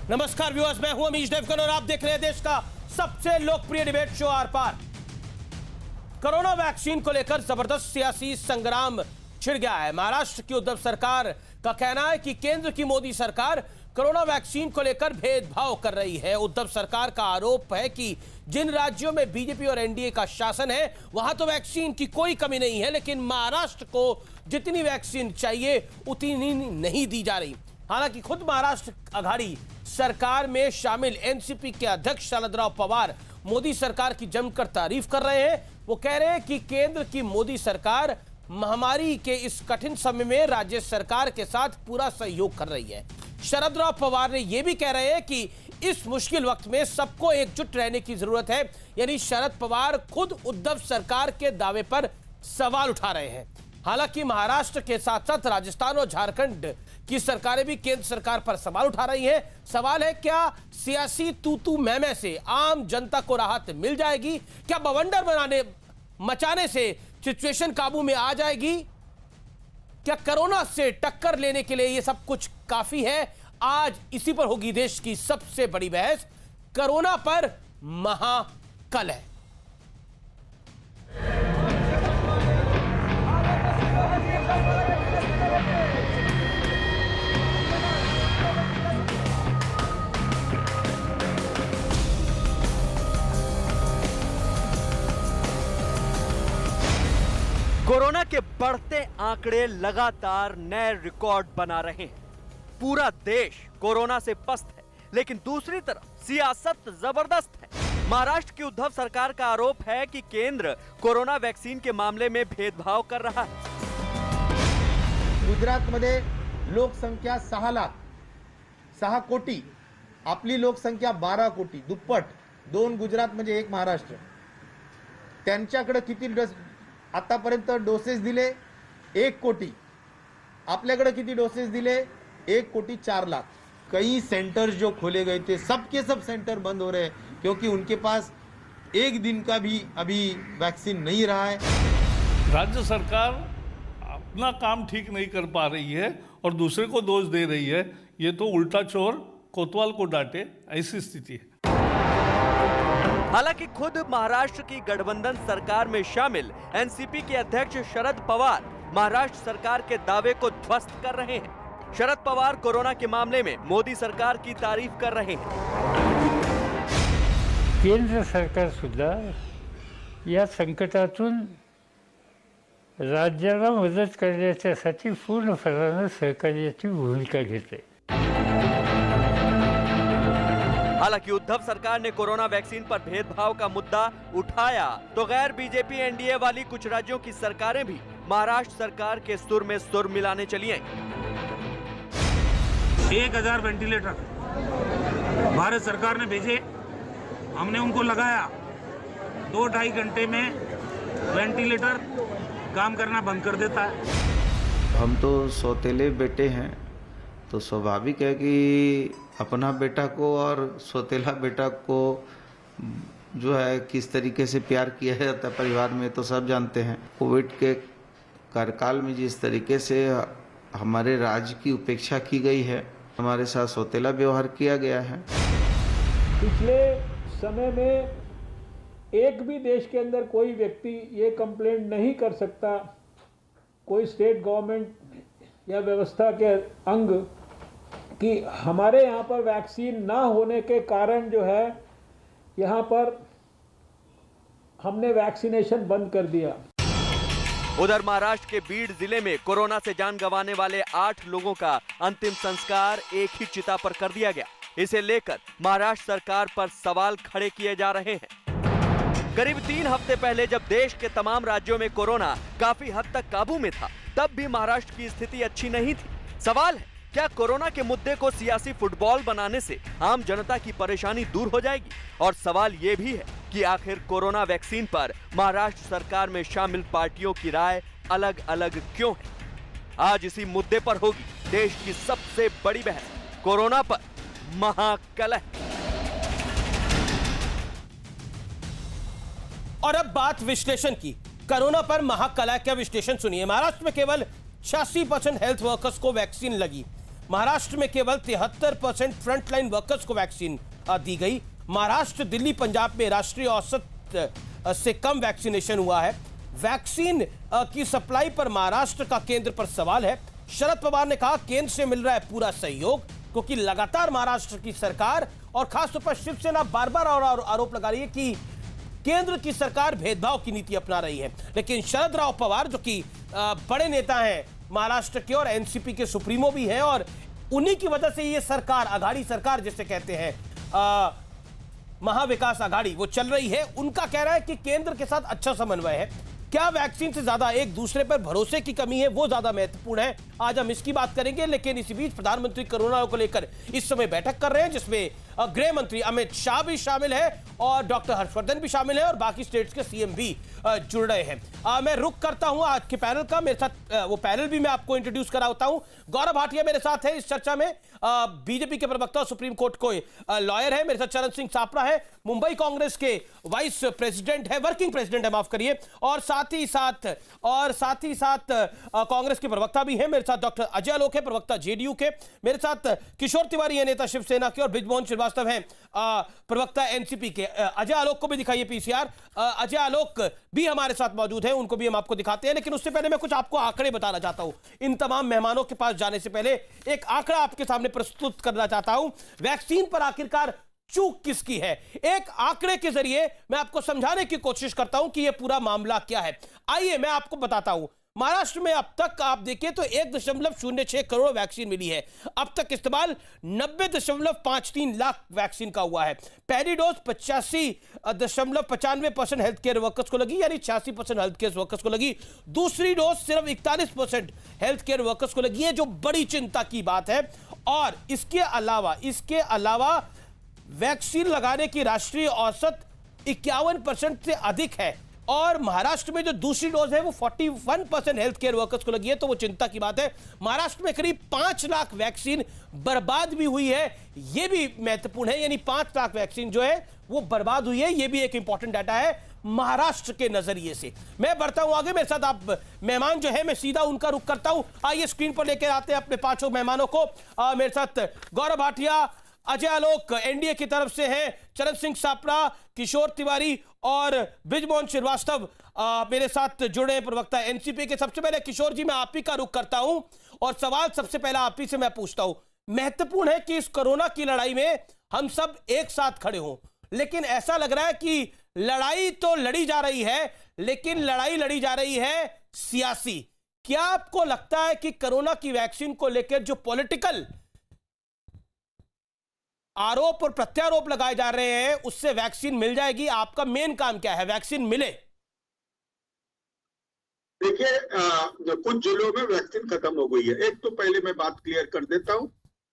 नमस्कार व्यूअर्स, मैं हूं अमीश देवगन और आप देख रहे हैं देश का सबसे लोकप्रिय debate show Aar Paar. Corona vaccine को लेकर जबरदस्त सियासी संग्राम छिड़ गया है। महाराष्ट्र की उद्धव सरकार का कहना है कि केंद्र की मोदी सरकार कोरोना वैक्सीन को लेकर भेदभाव कर रही है। उद्धव सरकार का आरोप है कि जिन राज्यों में बीजेपी और एनडीए का शासन है वहां तो वैक्सीन की कोई कमी नहीं है, लेकिन महाराष्ट्र को जितनी वैक्सीन चाहिए उतनी नहीं दी जा रही। हालांकि खुद महाराष्ट्र आघाड़ी सरकार में शामिल एनसीपी के अध्यक्ष शरदराव पवार मोदी सरकार की जमकर तारीफ कर रहे हैं। वो कह रहे हैं कि केंद्र की मोदी सरकार महामारी के इस कठिन समय में राज्य सरकार के साथ पूरा सहयोग कर रही है। शरदराव पवार ने यह भी कह रहे हैं कि इस मुश्किल वक्त में सबको एकजुट रहने की जरूरत है। यानी शरद पवार खुद उद्धव सरकार के दावे पर सवाल उठा रहे हैं। हालांकि महाराष्ट्र के साथ साथ राजस्थान और झारखंड की सरकारें भी केंद्र सरकार पर सवाल उठा रही हैं। सवाल है, क्या सियासी तू मैं से आम जनता को राहत मिल जाएगी? क्या बवंडर मचाने से सिचुएशन काबू में आ जाएगी? क्या कोरोना से टक्कर लेने के लिए यह सब कुछ काफी है? आज इसी पर होगी देश की सबसे बड़ी बहस। कोरोना पर महाकलह। कोरोना के बढ़ते आंकड़े लगातार नए रिकॉर्ड बना रहे हैं। पूरा देश कोरोना से पस्त है, लेकिन दूसरी तरफ सियासत जबरदस्त है। महाराष्ट्र की उद्धव सरकार का आरोप है कि केंद्र कोरोना वैक्सीन के मामले में भेदभाव कर रहा है। गुजरातमध्ये लोकसंख्या 6 कोटी, आपली लोकसंख्या 12 कोटी, दुप्पट। 2 गुजरात म्हणजे 1 महाराष्ट्र। त्यांच्याकडे किती डोस आतापर्यंत डोसेस दिले? 1 कोटी। आपल्याकडे किती डोसेस दिले? 1 कोटी 4 लाख। कई सेंटर्स जो खोले गए थे सबके सब सेंटर बंद हो रहे हैं, क्योंकि उनके पास एक दिन का भी अभी वैक्सीन नहीं रहा है। राज्य सरकार अपना काम ठीक नहीं कर पा रही है और दूसरे को दोष दे रही है। ये तो उल्टा चोर कोतवाल को डांटे, ऐसी स्थिति है। हालांकि खुद महाराष्ट्र की गठबंधन सरकार में शामिल एनसीपी के अध्यक्ष शरद पवार महाराष्ट्र सरकार के दावे को ध्वस्त कर रहे हैं। शरद पवार कोरोना के मामले में मोदी सरकार की तारीफ कर रहे हैं। केंद्र सरकार सुद्धा या संकटातून राज्याला मदत करण्यासाठी पूर्णपणे सहकार्याची भूमिका घेते। हालांकि उद्धव सरकार ने कोरोना वैक्सीन पर भेदभाव का मुद्दा उठाया तो गैर बीजेपी एनडीए वाली कुछ राज्यों की सरकारें भी महाराष्ट्र सरकार के सुर में सुर मिलाने चली आईं। 1000 वेंटिलेटर भारत सरकार ने भेजे, हमने उनको लगाया। 2-2.5 घंटे में वेंटिलेटर काम करना बंद कर देता है। हम तो सौतेले बेटे हैं, तो स्वाभाविक है कि अपना बेटा को और सौतेला बेटा को जो है किस तरीके से प्यार किया जाता है परिवार में, तो सब जानते हैं। कोविड के कार्यकाल में जिस तरीके से हमारे राज्य की उपेक्षा की गई है, हमारे साथ सौतेला व्यवहार किया गया है। पिछले समय में एक भी देश के अंदर कोई व्यक्ति ये कंप्लेंट नहीं कर सकता, कोई स्टेट गवर्नमेंट या व्यवस्था के अंग, कि हमारे यहाँ पर वैक्सीन ना होने के कारण जो है यहाँ पर हमने वैक्सीनेशन बंद कर दिया। उधर महाराष्ट्र के बीड जिले में कोरोना से जान गंवाने वाले 8 लोगों का अंतिम संस्कार एक ही चिता पर कर दिया गया। इसे लेकर महाराष्ट्र सरकार पर सवाल खड़े किए जा रहे हैं। करीब 3 हफ्ते पहले जब देश के तमाम राज्यों में कोरोना काफी हद तक काबू में था, तब भी महाराष्ट्र की स्थिति अच्छी नहीं थी। सवाल है, क्या कोरोना के मुद्दे को सियासी फुटबॉल बनाने से आम जनता की परेशानी दूर हो जाएगी? और सवाल ये भी है कि आखिर कोरोना वैक्सीन पर महाराष्ट्र सरकार में शामिल पार्टियों की राय अलग अलग क्यों है? आज इसी मुद्दे पर होगी देश की सबसे बड़ी बहस, कोरोना पर महाकलह। और अब बात विश्लेषण की। कोरोना पर महाकलह का विश्लेषण सुनिए। महाराष्ट्र में केवल 86% हेल्थ वर्कर्स को वैक्सीन लगी। महाराष्ट्र में केवल 73% फ्रंटलाइन वर्कर्स को वैक्सीन दी गई। महाराष्ट्र, दिल्ली, पंजाब में राष्ट्रीय औसत से कम वैक्सीनेशन हुआ है। वैक्सीन की सप्लाई पर महाराष्ट्र का केंद्र पर सवाल है। शरद पवार ने कहा केंद्र से मिल रहा है पूरा सहयोग, क्योंकि लगातार महाराष्ट्र की सरकार और खासतौर पर शिवसेना बार बार और आरोप लगा रही है कि केंद्र की सरकार भेदभाव की नीति अपना रही है। लेकिन शरद राव पवार, जो कि बड़े नेता हैं महाराष्ट्र के और एनसीपी के सुप्रीमो भी हैं, और उन्हीं की वजह से ये सरकार, आघाड़ी सरकार जिसे कहते हैं, महाविकास आघाड़ी, वो चल रही है। उनका कह रहा है कि केंद्र के साथ अच्छा समन्वय है। क्या वैक्सीन से ज्यादा एक दूसरे पर भरोसे की कमी है, वो ज्यादा महत्वपूर्ण है? आज हम इसकी बात करेंगे। लेकिन इसी बीच प्रधानमंत्री कोरोना को लेकर इस समय बैठक कर रहे हैं, जिसमें गृह मंत्री अमित शाह भी शामिल है और डॉक्टर हर्षवर्धन भी शामिल है और बाकी स्टेट्स के सीएम भी जुड़ रहे हैं। मैं रुक करता हूं आज के पैनल का। मेरे साथ वो पैनल भी मैं आपको इंट्रोड्यूस कराता हूं। गौरव भाटिया मेरे साथ है इस चर्चा में, बीजेपी के प्रवक्ता और सुप्रीम कोर्ट को लॉयर है। मेरे साथ चरण सिंह सापरा है, मुंबई कांग्रेस के वाइस प्रेसिडेंट है, वर्किंग प्रेसिडेंट है, माफ करिए, और साथ ही साथ कांग्रेस के प्रवक्ता भी हैं। मेरे साथ डॉक्टर अजय आलोक है, प्रवक्ता जेडीयू के। मेरे साथ किशोर तिवारी है, नेता शिवसेना के, और बृजमोहन श्रीवास्तव हैं, प्रवक्ता एनसीपी के। अजय आलोक को भी दिखाइए पीसीआर। अजय आलोक भी हमारे साथ मौजूद हैं, उनको भी हम आपको दिखाते हैं। लेकिन उससे पहले मैं कुछ आपको आंकड़े बताना चाहता हूं। इन तमाम मेहमानों के पास जाने से पहले एक आंकड़ा आपके सामने प्रस्तुत करना चाहता हूं। वैक्सीन पर आखिरकार चूक किसकी है, एक आंकड़े के जरिए मैं आपको समझाने की कोशिश करता हूं कि यह पूरा मामला क्या है। आइए मैं आपको बताता हूं। महाराष्ट्र में अब तक आप देखिए तो 1.06 करोड़ वैक्सीन मिली है। अब तक इस्तेमाल 90.53 लाख वैक्सीन का हुआ है। पहली डोज 85.95% हेल्थ केयर वर्कर्स को लगी, यानी 86% हेल्थ केयर वर्कर्स को लगी। दूसरी डोज सिर्फ 41% हेल्थ केयर वर्कर्स को लगी है, जो बड़ी चिंता की बात है। और इसके अलावा वैक्सीन लगाने की राष्ट्रीय औसत 51% से अधिक है। और महाराष्ट्र में जो दूसरी डोज है वो 41% हेल्थ केयर वर्कर्स को लगी है, तो वो चिंता की बात है। महाराष्ट्र में करीब 5 लाख वैक्सीन बर्बाद भी हुई है, ये भी महत्वपूर्ण है। यानी 5 लाख वैक्सीन जो है वो बर्बाद हुई है, ये भी एक इंपॉर्टेंट डाटा है महाराष्ट्र के नजरिए से। मैं बढ़ता हूं आगे। मेरे साथ आप मेहमान जो है, मैं सीधा उनका रुख करता हूं। आइए स्क्रीन पर लेकर आते हैं अपने 5 मेहमानों को। मेरे साथ गौरव भाटिया, अजय आलोक एनडीए की तरफ से हैं, चरण सिंह सापरा, किशोर तिवारी और बृजमोहन श्रीवास्तव मेरे साथ जुड़े हैं, प्रवक्ता एनसीपी के। सबसे पहले किशोर जी, मैं आप ही का रुख करता हूं और सवाल सबसे पहला आप ही से मैं पूछता हूं। महत्वपूर्ण है कि इस कोरोना की लड़ाई में हम सब एक साथ खड़े हों, लेकिन ऐसा लग रहा है कि लड़ाई तो लड़ी जा रही है, लेकिन लड़ाई लड़ी जा रही है सियासी। क्या आपको लगता है कि कोरोना की वैक्सीन को लेकर जो पॉलिटिकल आरोप और प्रत्यारोप लगाए जा रहे हैं उससे वैक्सीन मिल जाएगी? आपका मेन काम क्या है, वैक्सीन मिले? देखिए, कुछ जिलों में वैक्सीन खत्म हो गई है। एक तो पहले मैं बात क्लियर कर देता हूं,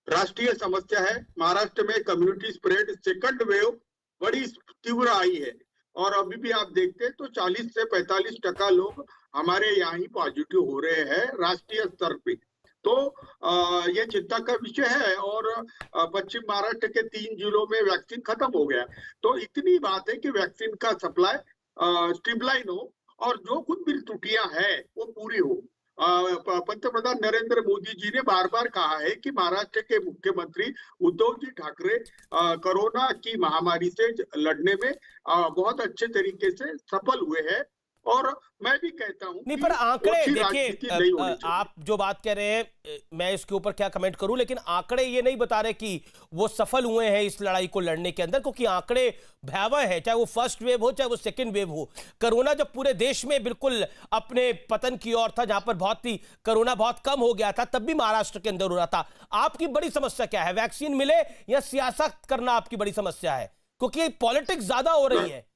राष्ट्रीय समस्या है। महाराष्ट्र में कम्युनिटी स्प्रेड, सेकंड वेव बड़ी तीव्र आई है और अभी भी आप देखते हैं तो 40 से 45% लोग हमारे यहाँ ही पॉजिटिव हो रहे हैं राष्ट्रीय स्तर पे। तो ये चिंता का विषय है। और पश्चिम महाराष्ट्र के 3 जिलों में वैक्सीन खत्म हो गया। तो इतनी बात है कि वैक्सीन का सप्लाई स्ट्रीमलाइन हो और जो कुछ भी त्रुटियां हैं वो पूरी हो। पंतप्रधान नरेंद्र मोदी जी ने बार बार कहा है कि महाराष्ट्र के मुख्यमंत्री उद्धव जी ठाकरे कोरोना की महामारी से लड़ने में बहुत अच्छे तरीके से सफल हुए हैं। और मैं भी कहता हूं नहीं, पर आंकड़े देखिए, आप जो बात कह रहे हैं मैं इसके ऊपर क्या कमेंट करूं, लेकिन आंकड़े ये नहीं बता रहे कि वो सफल हुए हैं इस लड़ाई को लड़ने के अंदर, क्योंकि आंकड़े भयावह है, चाहे वो फर्स्ट वेव हो चाहे वो सेकंड वेव हो। कोरोना जब पूरे देश में बिल्कुल अपने पतन की ओर था, जहां पर कोरोना बहुत कम हो गया था, तब भी महाराष्ट्र के अंदर हो रहा था। आपकी बड़ी समस्या क्या है, वैक्सीन मिले या सियासत करना आपकी बड़ी समस्या है? क्योंकि पॉलिटिक्स ज्यादा हो रही है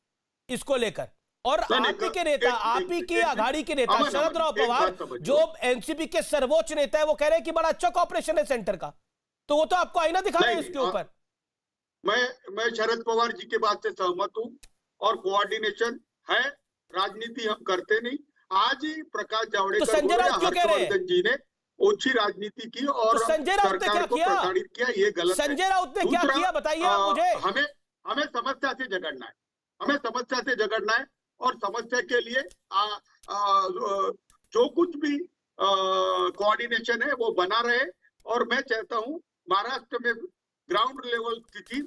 इसको लेकर। और आप ही के नेता, आप ही की आघाड़ी के नेता शरद राव पवार, जो एनसीपी के सर्वोच्च नेता है, वो कह रहे हैं कि बड़ा अच्छा कॉपरेशन है सेंटर का। तो वो तो आपको आईना दिखा रहे हैं इसके ऊपर। मैं शरद पवार जी के बात से सहमत हूं और कोऑर्डिनेशन है। राजनीति हम करते नहीं। आज ही प्रकाश जावड़ेकर, संजय राउत क्यों कह रहे हैं? जी ने ओछी राजनीति की और संजय राउत ने क्या किया? प्रताड़ित किया, ये गलत है। संजय राउत ने क्या किया बताइए आप मुझे। हमें समस्या से झगड़ना है, हमें समस्या से झगड़ना है और समस्या के लिए जो कुछ भी कोऑर्डिनेशन है वो बना रहे। और मैं चाहता हूं महाराष्ट्र में ग्राउंड लेवल स्थिति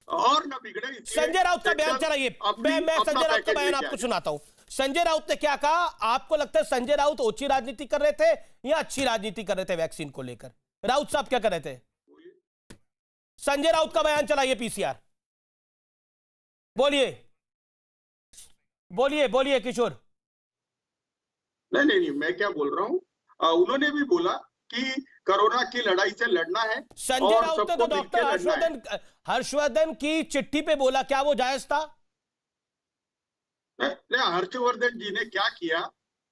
और न बिगड़े। इसलिए संजय राउत का बयान चलाइए, मैं संजय राउत का बयान आपको सुनाता हूं। संजय राउत ने क्या कहा? आपको लगता है संजय राउत ओछी राजनीति कर रहे थे या अच्छी राजनीति कर रहे थे वैक्सीन को लेकर? राउत साहब क्या कर रहे थे? संजय राउत का बयान चलाइए पीसीआर। बोलिए बोलिए बोलिए किशोर। नहीं, मैं क्या बोल रहा हूँ, उन्होंने भी बोला कि कोरोना की लड़ाई से लड़ना है। संजय राउत ने तो डॉक्टर हर्षवर्धन की चिट्ठी पे बोला, क्या वो जायज था? हर्षवर्धन जी ने क्या किया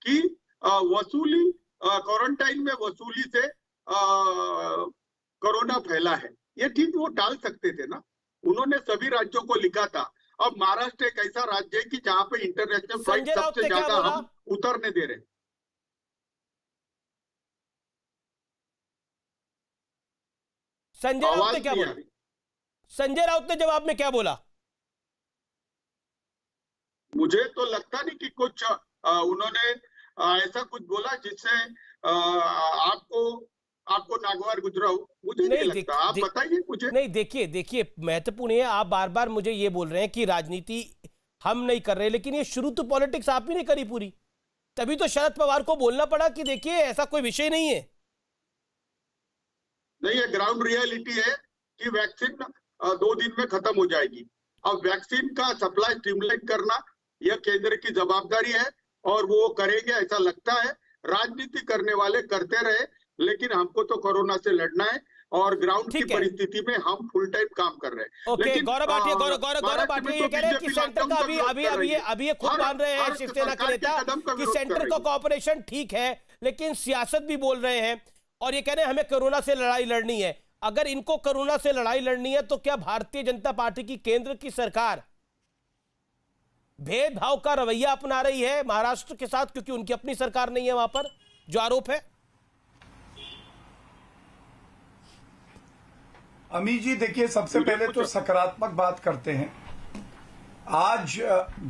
कि वसूली, क्वारंटाइन में वसूली से कोरोना फैला है, ये ठीक वो टाल सकते थे ना। उन्होंने सभी राज्यों को लिखा था। अब महाराष्ट्र एक ऐसा राज्य है कि जहां पे इंटरनेशनल फ्लाइट सबसे ज्यादा हम उतरने दे रहे हैं। संजय राउत ने क्या बोला? संजय राउत ने जवाब में क्या बोला? मुझे तो लगता नहीं कि कुछ उन्होंने ऐसा कुछ बोला जिससे आपको नागवार गुजरा हो। मुझे नहीं लगता। आप बताइए मुझे। नहीं, देखिए महत्वपूर्ण है, आप बार बार मुझे ये बोल रहे हैं कि राजनीति हम नहीं कर रहे, लेकिन ये शुरू तो पॉलिटिक्स आप ही नहीं करी पूरी, तभी तो शरद पवार को बोलना पड़ा कि देखिए ऐसा कोई विषय नहीं है। नहीं, ये ग्राउंड रियलिटी है कि वैक्सीन 2 दिन में खत्म हो जाएगी। अब वैक्सीन का सप्लाई स्ट्रीमलाइन करना यह केंद्र की जवाबदारी है और वो करेंगे ऐसा लगता है। राजनीति करने वाले करते रहे, लेकिन हमको तो कोरोना से लड़ना है और ग्राउंड की परिस्थिति में हम फुल टाइम काम कर रहे हैं। ओके, गौरव भाटिया ये कह रहे हैं कि सेंटर का अभी ये खुद मान रहे हैं शिवसेना के नेता कि सेंटर का कोऑपरेशन ठीक है, लेकिन सियासत भी बोल रहे हैं और ये कह रहे हैं हमें कोरोना से लड़ाई लड़नी है। अगर इनको कोरोना से लड़ाई लड़नी है तो क्या भारतीय जनता पार्टी की केंद्र की सरकार भेदभाव का रवैया अपना रही है महाराष्ट्र के साथ, क्योंकि उनकी अपनी सरकार नहीं है वहां पर, जो आरोप है? अमित जी देखिए, सबसे पहले तो सकारात्मक बात करते हैं। आज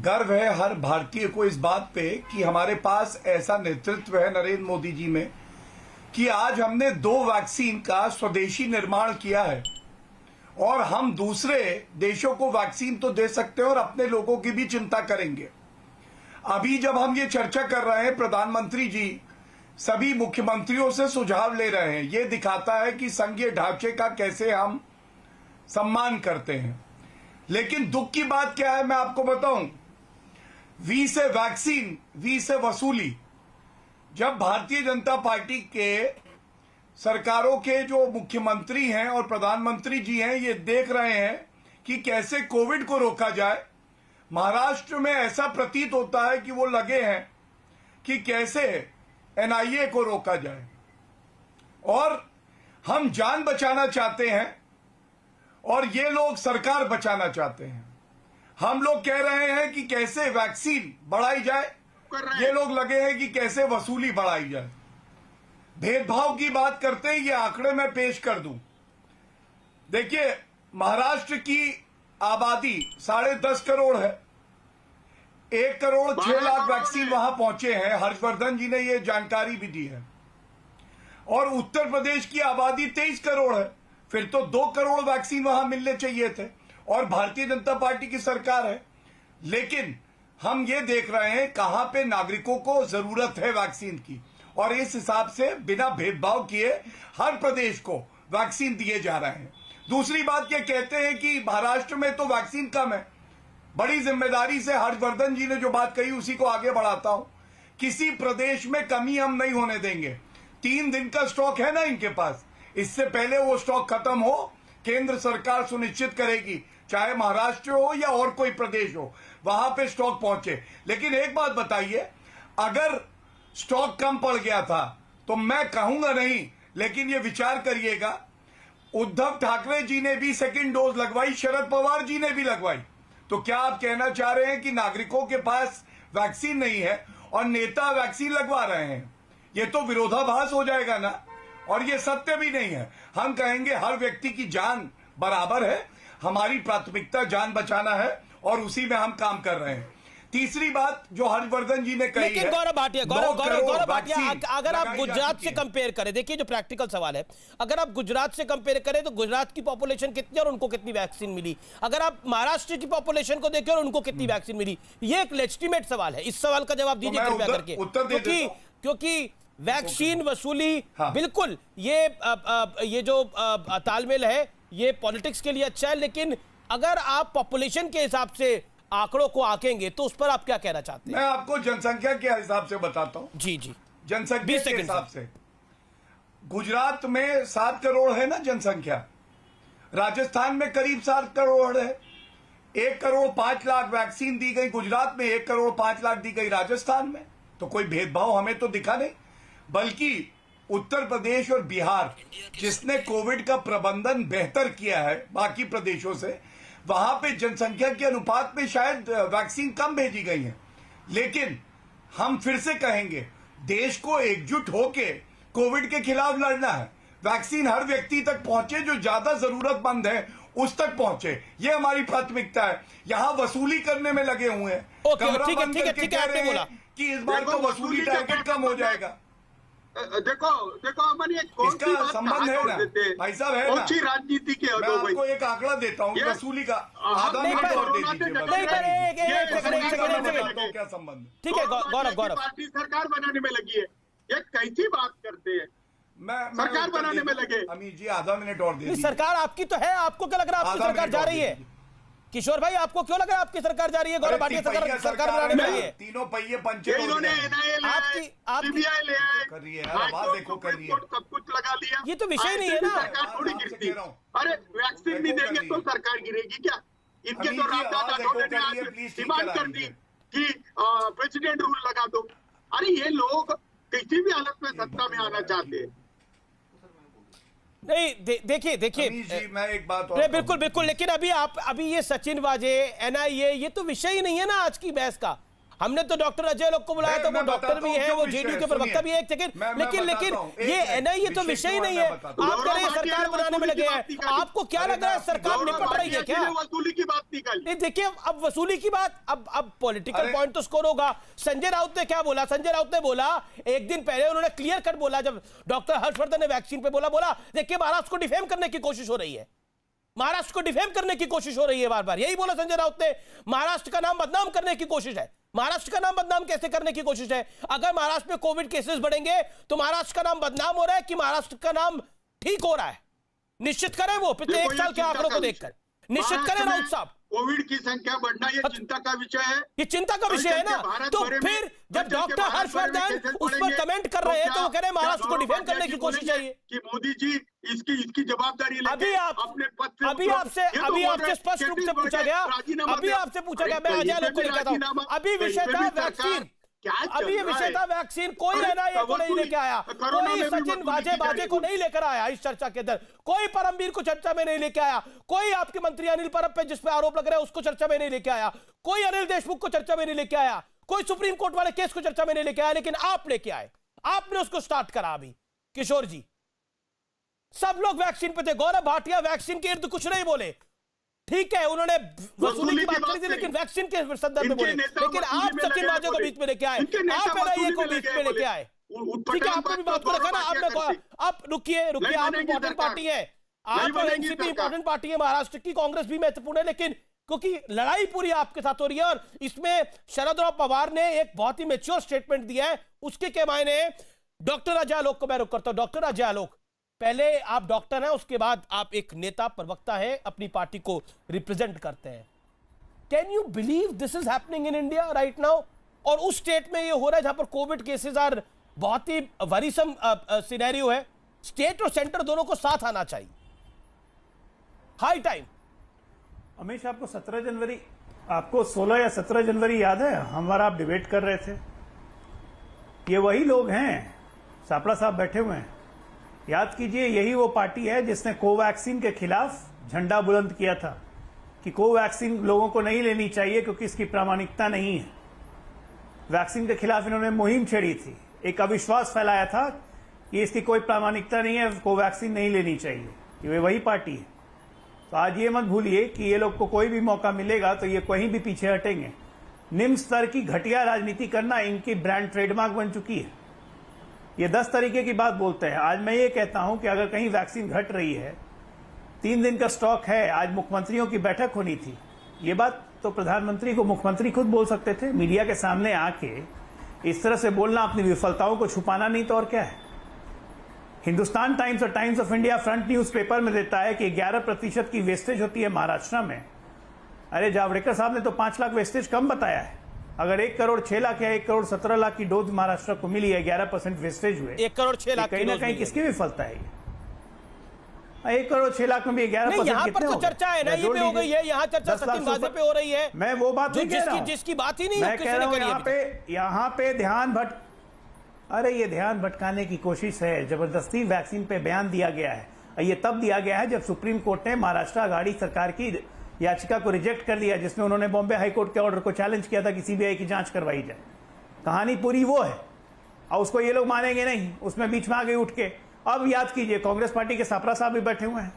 गर्व है हर भारतीय को इस बात पे कि हमारे पास ऐसा नेतृत्व है नरेंद्र मोदी जी में कि आज हमने 2 वैक्सीन का स्वदेशी निर्माण किया है और हम दूसरे देशों को वैक्सीन तो दे सकते हैं और अपने लोगों की भी चिंता करेंगे। अभी जब हम ये चर्चा कर रहे हैं, प्रधानमंत्री जी सभी मुख्यमंत्रियों से सुझाव ले रहे हैं। ये दिखाता है कि संघीय ढांचे का कैसे हम सम्मान करते हैं। लेकिन दुख की बात क्या है मैं आपको बताऊं, वी से वैक्सीन, वी से वसूली। जब भारतीय जनता पार्टी के सरकारों के जो मुख्यमंत्री हैं और प्रधानमंत्री जी हैं ये देख रहे हैं कि कैसे कोविड को रोका जाए, महाराष्ट्र में ऐसा प्रतीत होता है कि वो लगे हैं कि कैसे एनआईए को रोका जाए। और हम जान बचाना चाहते हैं और ये लोग सरकार बचाना चाहते हैं। हम लोग कह रहे हैं कि कैसे वैक्सीन बढ़ाई जाए, ये लोग लगे हैं कि कैसे वसूली बढ़ाई जाए। भेदभाव की बात करते ही ये आंकड़े मैं पेश कर दूं। देखिए, महाराष्ट्र की आबादी 10.5 करोड़ है। 1 करोड़ 6 लाख वैक्सीन वहां पहुंचे हैं, हर्षवर्धन जी ने ये जानकारी भी दी है। और उत्तर प्रदेश की आबादी 23 करोड़ है, फिर तो 2 करोड़ वैक्सीन वहां मिलने चाहिए थे और भारतीय जनता पार्टी की सरकार है। लेकिन हम ये देख रहे हैं कहां पे नागरिकों को जरूरत है वैक्सीन की, और इस हिसाब से बिना भेदभाव किए हर प्रदेश को वैक्सीन दिए जा रहे हैं। दूसरी बात ये कहते हैं कि महाराष्ट्र में तो वैक्सीन कम है। बड़ी जिम्मेदारी से हर्षवर्धन जी ने जो बात कही उसी को आगे बढ़ाता हूं। किसी प्रदेश में कमी हम नहीं होने देंगे। 3 दिन का स्टॉक है ना इनके पास, इससे पहले वो स्टॉक खत्म हो केंद्र सरकार सुनिश्चित करेगी, चाहे महाराष्ट्र हो या और कोई प्रदेश हो, वहां पे स्टॉक पहुंचे। लेकिन एक बात बताइए, अगर स्टॉक कम पड़ गया था तो मैं कहूंगा नहीं, लेकिन ये विचार करिएगा, उद्धव ठाकरे जी ने भी 2nd डोज लगवाई, शरद पवार जी ने भी लगवाई। तो क्या आप कहना चाह रहे हैं कि नागरिकों के पास वैक्सीन नहीं है और नेता वैक्सीन लगवा रहे हैं? ये तो विरोधाभास हो जाएगा ना, और ये सत्य भी नहीं है। हम कहेंगे हर व्यक्ति की जान बराबर है, हमारी प्राथमिकता जान बचाना है और उसी में हम काम कर रहे हैं। तीसरी बात जो हर्षवर्धन जी ने कही लेकिन है, गौरव भाटिया 9 करोड़ भाटिया वैक्सीन अगर आप लगाई जा गुजरात चुकी से है। कंपेयर करें, देखिए जो प्रैक्टिकल सवाल है, अगर आप गुजरात से कंपेयर करें तो गुजरात की पॉपुलेशन कितनी और उनको कितनी वैक्सीन मिली, अगर आप महाराष्ट्र की पॉपुलेशन को देखें और उनको कितनी वैक्सीन मिली, ये एक लेजिटिमेट सवाल है। इस सवाल का जवाब दीजिए मैं कृपया उत्तर- करके, उत्तर दे देता हूं। क्योंकि वैक्सीन वसूली हाँ। बिल्कुल ये जो तालमेल है ये पॉलिटिक्स के लिए अच्छा है, लेकिन अगर आप पॉपुलेशन के हिसाब से आंकड़ों को आंकेंगे तो उस पर आप क्या कहना चाहते हैं? मैं आपको जनसंख्या के हिसाब से बताता हूं। जी जी, जनसंख्या 20 के सेकंड हिसाब से गुजरात में 7 करोड़ है ना जनसंख्या, राजस्थान में करीब 7 करोड़ है। 1 करोड़ 5 लाख वैक्सीन दी गई गुजरात में, 1 करोड़ 5 लाख दी गई राजस्थान में। तो कोई भेदभाव हमें तो दिखा नहीं, बल्कि उत्तर प्रदेश और बिहार जिसने कोविड का प्रबंधन बेहतर किया है बाकी प्रदेशों से, वहां पे जनसंख्या के अनुपात में शायद वैक्सीन कम भेजी गई है। लेकिन हम फिर से कहेंगे, देश को एकजुट होके कोविड के खिलाफ लड़ना है। वैक्सीन हर व्यक्ति तक पहुंचे, जो ज्यादा जरूरतमंद है उस तक पहुंचे, ये हमारी प्राथमिकता है। यहाँ वसूली करने में लगे हुए हैं। ओके, कमरा ठीक है, बंद ठीक है, करके ठीक है, कह आपने रहे हैं बोला। कि इस बार देखो, तो वसूली वसूली के टारगेट बाद कम हो जाएगा। देखो अमन, ये कौन सी इसका बात संबंध कहाँ है जोड़ ना, देते हैं? भाई साहब है कौन ना। सी राजनीति के मैं हदों में? आपको एक आंकड़ा देता हूँ ये- वसूली का, हाँ, आधा नहीं, मिनट पर और दे कोरोना से दीजिए। टकरा बस। नहीं, पर एक वसूली सेकंड, का मैं एक बताता हूँ सेकंड। क्या संबंध। ठीक है गौरव, पार्टी सरकार बनाने में लगी है, ये कैसी बात करते हैं? मैं सरकार उत्तर बनाने में देता हूँ। लगे। अमीर जी आधा मिनट और दे नहीं, दीजिए। सरकार आपकी तो है, आपको क्या लग रहा है आपकी आधा सरकार मिनट जा और रही दे है? दीजिए। किशोर भाई, आपको क्यों लग रहा है आपकी सरकार जा रही है? गौरव अरे भाटिया तिपहिया सरकार बनाने में लगी है। तीनों पहिए पंचे ये हो इन्होंने गए हैं। NIA ले आए, आपकी- CBI ले आए, कर रही है, हाई आवाज कोर्ट, देखो, कर सुप्रीम रही है। कोर्ट, सब कुछ लगा दिया। ये तो विषय नहीं है ऐसे भी ना। सरकार थोड़ी आपसे गिरती। कह रहा हूं। अरे वैक्सीन नहीं देखो, कर देंगे रही तो है। सरकार गिरेगी क्या? इनके अमीर तो जी, रामदास आवाज देखो, आठवले ने कर रही है, आज प्लीज ठीक डिमांड करा कर दी दीजिए। कि प्रेसिडेंट रूल लगा दो। अरे ये लोग किसी भी हालत में सत्ता में आना चाहते हैं। नहीं, देखिए अमीर जी मैं एक बात और नहीं, बिल्कुल बिल्कुल, लेकिन अभी ये सचिन वाजे, NIA, ये तो विषय ही नहीं है ना आज की बहस का। हमने तो डॉक्टर अजय लोक को बुलाया, तो वो मैं डॉक्टर बताता भी हूं है, क्यों वो विषय JDU है, के प्रवक्ता भी है, एक सुनिए। सेकंड। मैं लेकिन बताता हूं, ये एक NIA तो विषय विषय क्यों नहीं मैं है। बताता हूं। आप कह रहे हैं सरकार बनाने में लगे हैं, आपको क्या लग रहा है सरकार निपट रही है क्या? वसूली की बात निकाली। नहीं, देखिए अब वसूली की बात, अब पॉलिटिकल अरे- पॉइंट तो स्कोर होगा। संजय राउत ने क्या बोला? संजय राउत ने बोला, एक दिन पहले उन्होंने क्लियर कट बोला, जब डॉक्टर हर्षवर्धन ने वैक्सीन पे बोला देखिए महाराष्ट्र को डिफेम करने की कोशिश हो रही है, महाराष्ट्र को डिफेम करने की कोशिश हो रही है, बार बार यही बोला संजय राउत ने। महाराष्ट्र का नाम बदनाम करने की कोशिश है। महाराष्ट्र का नाम बदनाम कैसे करने की कोशिश है? अगर महाराष्ट्र में कोविड केसेस बढ़ेंगे तो महाराष्ट्र का नाम बदनाम हो रहा है कि महाराष्ट्र का नाम ठीक हो रहा है? निश्चित करें वो पिछले देखो, एक ये साल के चिंता आंकड़ों का को विषय देखकर, निश्चित करें महाराष्ट्र में राउत साहब। कोविड की संख्या बढ़ना ये चिंता का विषय है। ये चिंता का विषय है ना। तो फिर जब डॉक्टर हर्षवर्धन उस पर कमेंट कर रहे हैं तो वो कह रहे हैं महाराष्ट्र को डिफेंड करने की कोशिश चाहिए कि मोदी जी इसकी जवाबदारी लेके अभी अपने पद से अभी उठो। आपसे ये तो अभी बोल आपसे रहे स्पष्ट रूप से पूछा गया, अभी आपसे पूछा गया, मैं अजय लोक को लेकर आता हूं, अभी विषय था वैक्सीन, अभी ये विषय था वैक्सीन। कोई NIA को नहीं लेके आया, कोई सचिन वाजे को नहीं लेकर आया इस चर्चा के अंदर, कोई परमवीर को चर्चा में नहीं लेके आया, कोई आपके मंत्री अनिल परब पे जिस पे आरोप लग रहा है उसको चर्चा में नहीं लेके आया, कोई अनिल देशमुख को चर्चा में नहीं लेके आया, कोई सुप्रीम कोर्ट वाले केस को चर्चा में नहीं लेके आया, लेकिन आप लेके आए, आपने उसको स्टार्ट करा। अभी किशोर जी, सब लोग वैक्सीन पे थे। गौरव भाटिया वैक्सीन के इर्द कुछ नहीं बोले, ठीक है उन्होंने वसूली की बात करी थी, लेकिन वैक्सीन के संदर्भ में बोले। लेकिन आप सचिन वाजे को बीच में लेके आए, आप NIA को बीच में लेके आए, ठीक है आपको भी बात को रखा ना। आप रुकिए, आप इंपॉर्टेंट पार्टी है, आप एनसीपी इंपॉर्टेंट पार्टी है, महाराष्ट्र की कांग्रेस भी महत्वपूर्ण है, लेकिन क्योंकि लड़ाई पूरी आपके साथ हो रही है और इसमें शरदराव पवार ने एक बहुत ही मैच्योर स्टेटमेंट दिया है, उसके क्या मायने। डॉक्टर अजय आलोक को मैं रुक करता हूं। डॉक्टर अजय आलोक, पहले आप डॉक्टर हैं, उसके बाद आप एक नेता प्रवक्ता है, अपनी पार्टी को रिप्रेजेंट करते हैं। Can you believe this is happening in India right now? और उस स्टेट में ये हो रहा है जहां पर कोविड केसेस आर बहुत ही वरीसम सिनेरियो है। स्टेट और सेंटर दोनों को साथ आना चाहिए, हाई टाइम। हमेशा आपको 17 जनवरी, आपको 16 या 17 जनवरी याद है, हमारा आप डिबेट कर रहे थे, ये वही लोग हैं, सापड़ा साहब बैठे हुए हैं, याद कीजिए, यही वो पार्टी है जिसने कोवैक्सीन के खिलाफ झंडा बुलंद किया था कि कोवैक्सीन लोगों को नहीं लेनी चाहिए क्योंकि इसकी प्रामाणिकता नहीं है। वैक्सीन के खिलाफ इन्होंने मुहिम छेड़ी थी, एक अविश्वास फैलाया था कि इसकी कोई प्रामाणिकता नहीं है, कोवैक्सीन नहीं लेनी चाहिए। ये वही पार्टी है। तो आज ये मत भूलिए कि ये लोग को कोई भी मौका मिलेगा तो ये कहीं भी पीछे हटेंगे। निम्न स्तर की घटिया राजनीति करना इनकी ब्रांड ट्रेडमार्क बन चुकी है। ये 10 तरीके की बात बोलते हैं। आज मैं ये कहता हूं कि अगर कहीं वैक्सीन घट रही है, 3 दिन का स्टॉक है, आज मुख्यमंत्रियों की बैठक होनी थी, ये बात तो प्रधानमंत्री को मुख्यमंत्री खुद बोल सकते थे। मीडिया के सामने आके इस तरह से बोलना, अपनी विफलताओं को छुपाना नहीं तो और क्या है। हिंदुस्तान टाइम्स और times of India front news paper में देता है कि 11% की वेस्टेज होती है महाराष्ट्र में। अरे जावड़ेकर साहब ने तो 5 लाख वेस्टेज कम बताया है। अगर 1 करोड़ 6 लाख या 1 करोड़ 17 लाख की डोज महाराष्ट्र को मिली है, 11% वेस्टेज हुए, 1 करोड़ 6 लाख कहीं ना कहीं किसकी विफलता है? 1 करोड़ 6 लाख में भी 11% यहाँ पर तो चर्चा है ना, ये पे हो गई है, यहाँ चर्चा सचिन वाजे पे हो रही है। मैं वो बात नहीं कह रहा हूं, जिसकी बात ही नहीं मैं कह रहा हूं यहाँ पे ध्यान अरे ये ध्यान भटकाने की कोशिश है। जबरदस्ती वैक्सीन पे बयान दिया गया है। ये तब दिया गया है जब सुप्रीम कोर्ट ने महाराष्ट्र आघाड़ी सरकार की याचिका को रिजेक्ट कर दिया, जिसमें उन्होंने बॉम्बे हाईकोर्ट के ऑर्डर को चैलेंज किया था कि सीबीआई की जांच करवाई जाए। कहानी पूरी वो है, और उसको ये लोग मानेंगे नहीं। उसमें बीच में आ गए उठ के। अब याद कीजिए, कांग्रेस पार्टी के सापरा साहब भी बैठे हुए हैं।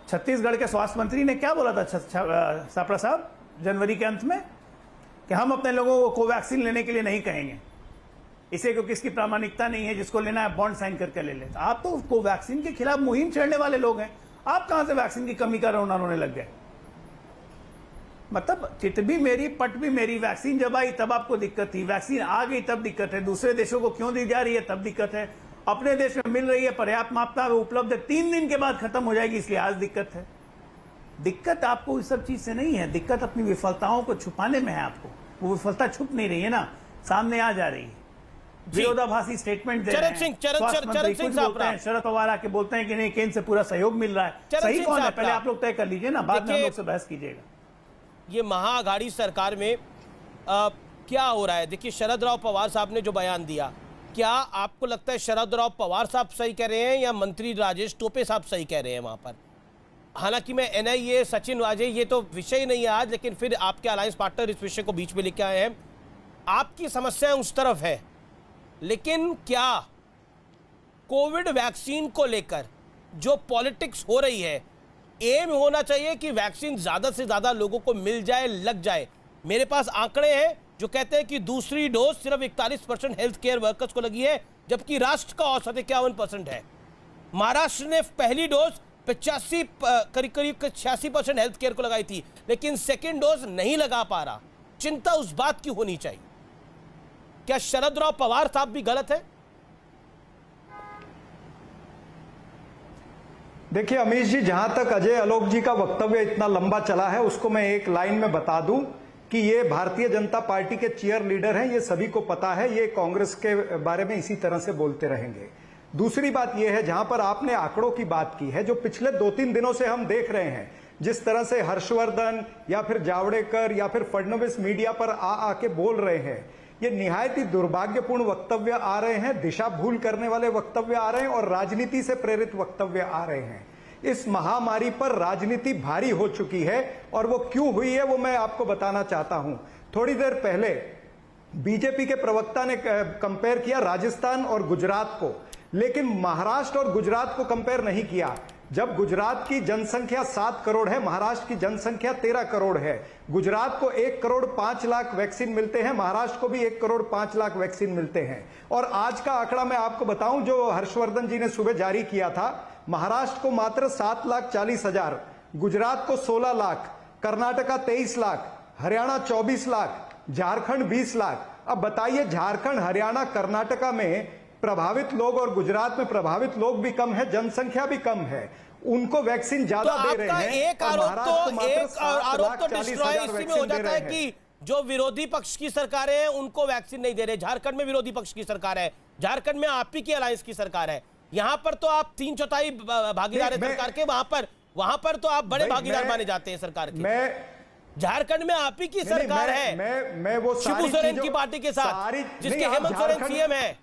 छत्तीसगढ़ के स्वास्थ्य मंत्री ने क्या बोला था सापरा साहब जनवरी के अंत में, कि हम अपने लोगों को कोवैक्सीन लेने के लिए नहीं कहेंगे, इसे क्योंकि इसकी प्रामाणिकता नहीं है, जिसको लेना है बॉन्ड साइन करके ले लेता। आप तो कोवैक्सीन के खिलाफ मुहिम छेड़ने वाले लोग हैं। आप कहां से वैक्सीन की कमी का रोना रोने लग गए? मतलब चित भी मेरी पट भी मेरी। वैक्सीन जब आई तब आपको दिक्कत थी, वैक्सीन आ गई तब दिक्कत है। दूसरे देशों को क्यों दी जा रही है तब दिक्कत है। अपने देश में मिल रही है, पर्याप्त मात्रा में उपलब्ध है, 3 दिन के बाद खत्म हो जाएगी, इसलिए आज दिक्कत है। दिक्कत आपको इस सब चीज से नहीं है, दिक्कत अपनी विफलताओं को छुपाने में है। आपको वो विफलता छुप नहीं रही है ना, सामने आ जा रही है। विरोधाभासी स्टेटमेंट दे रहे हैं। शरद पवार आके बोलते हैं कि नहीं, केंद्र से पूरा सहयोग मिल रहा है। सही कौन है पहले आप लोग तय कर लीजिए ना, बाद में हम लोग से बहस कीजिएगा। ये महाआघाड़ी सरकार में क्या हो रहा है? देखिए, शरद राव पवार साहब ने जो बयान दिया, क्या आपको लगता है शरद राव पवार साहब सही कह रहे हैं या मंत्री राजेश टोपे साहब सही कह रहे हैं वहां पर? हालांकि मैं एनआईए सचिन वाजे ये तो विषय नहीं है आज, लेकिन फिर आपके अलायंस पार्टनर इस विषय को बीच में लेके आए हैं। आपकी समस्याएं उस तरफ है, लेकिन क्या कोविड वैक्सीन को लेकर जो पॉलिटिक्स हो रही है, एम होना चाहिए कि वैक्सीन ज्यादा से ज्यादा लोगों को मिल जाए, लग जाए? मेरे पास आंकड़े हैं जो कहते हैं कि दूसरी डोज सिर्फ 41% हेल्थ केयर वर्कर्स को लगी है, जबकि राष्ट्र का औसत 51% है। महाराष्ट्र ने पहली डोज 85 करीब 86% हेल्थ केयर को लगाई थी, लेकिन सेकेंड डोज नहीं लगा पा रहा। चिंता उस बात की होनी चाहिए। क्या शरद राव पवार साहब भी गलत है? देखिए अमीश जी, जहां तक अजय आलोक जी का वक्तव्य इतना लंबा चला है, उसको मैं एक लाइन में बता दूं कि ये भारतीय जनता पार्टी के चीयर लीडर हैं, ये सभी को पता है, ये कांग्रेस के बारे में इसी तरह से बोलते रहेंगे। दूसरी बात यह है, जहां पर आपने आंकड़ों की बात की है, जो पिछले 2-3 दिनों से हम देख रहे हैं, जिस तरह से हर्षवर्धन या फिर जावड़ेकर या फिर फडणवीस मीडिया पर आके बोल रहे हैं, ये निहायत ही दुर्भाग्यपूर्ण वक्तव्य आ रहे हैं, दिशा भूल करने वाले वक्तव्य आ रहे हैं और राजनीति से प्रेरित वक्तव्य आ रहे हैं। इस महामारी पर राजनीति भारी हो चुकी है, और वो क्यों हुई है वो मैं आपको बताना चाहता हूं। थोड़ी देर पहले बीजेपी के प्रवक्ता ने कंपेयर किया राजस्थान और गुजरात को, लेकिन महाराष्ट्र और गुजरात को कंपेयर नहीं किया। जब गुजरात की जनसंख्या 7 करोड़ है, महाराष्ट्र की जनसंख्या 13 करोड़ है। गुजरात को 1 करोड़ 5 लाख वैक्सीन मिलते हैं, महाराष्ट्र को भी 1 करोड़ 5 लाख वैक्सीन मिलते हैं। और आज का आंकड़ा मैं आपको बताऊं जो हर्षवर्धन जी ने सुबह जारी किया था, महाराष्ट्र को मात्र 7,40,000, गुजरात को 16 लाख, कर्नाटका 23 लाख, हरियाणा 24 लाख, झारखंड 20 लाख। अब बताइए, झारखंड, हरियाणा, कर्नाटका में प्रभावित लोग और गुजरात में प्रभावित लोग भी कम है, जनसंख्या भी कम है, उनको वैक्सीन ज्यादा दे रहे हैं। एक आरोप तो डिस्ट्रॉय इसी में हो जाता है कि जो विरोधी पक्ष की सरकारें हैं उनको वैक्सीन नहीं दे रहे। झारखंड में विरोधी पक्ष की सरकार है, झारखंड में आप ही की अलायंस की सरकार है, यहां पर तो आप 3/4 भागीदार है सरकार के, वहां पर तो आप बड़े भागीदार माने जाते हैं सरकार के। झारखंड में आप ही की सरकार है, मैं वो शिबू सोरेन की पार्टी के साथ, जिसके हेमंत सोरेन सीएम है।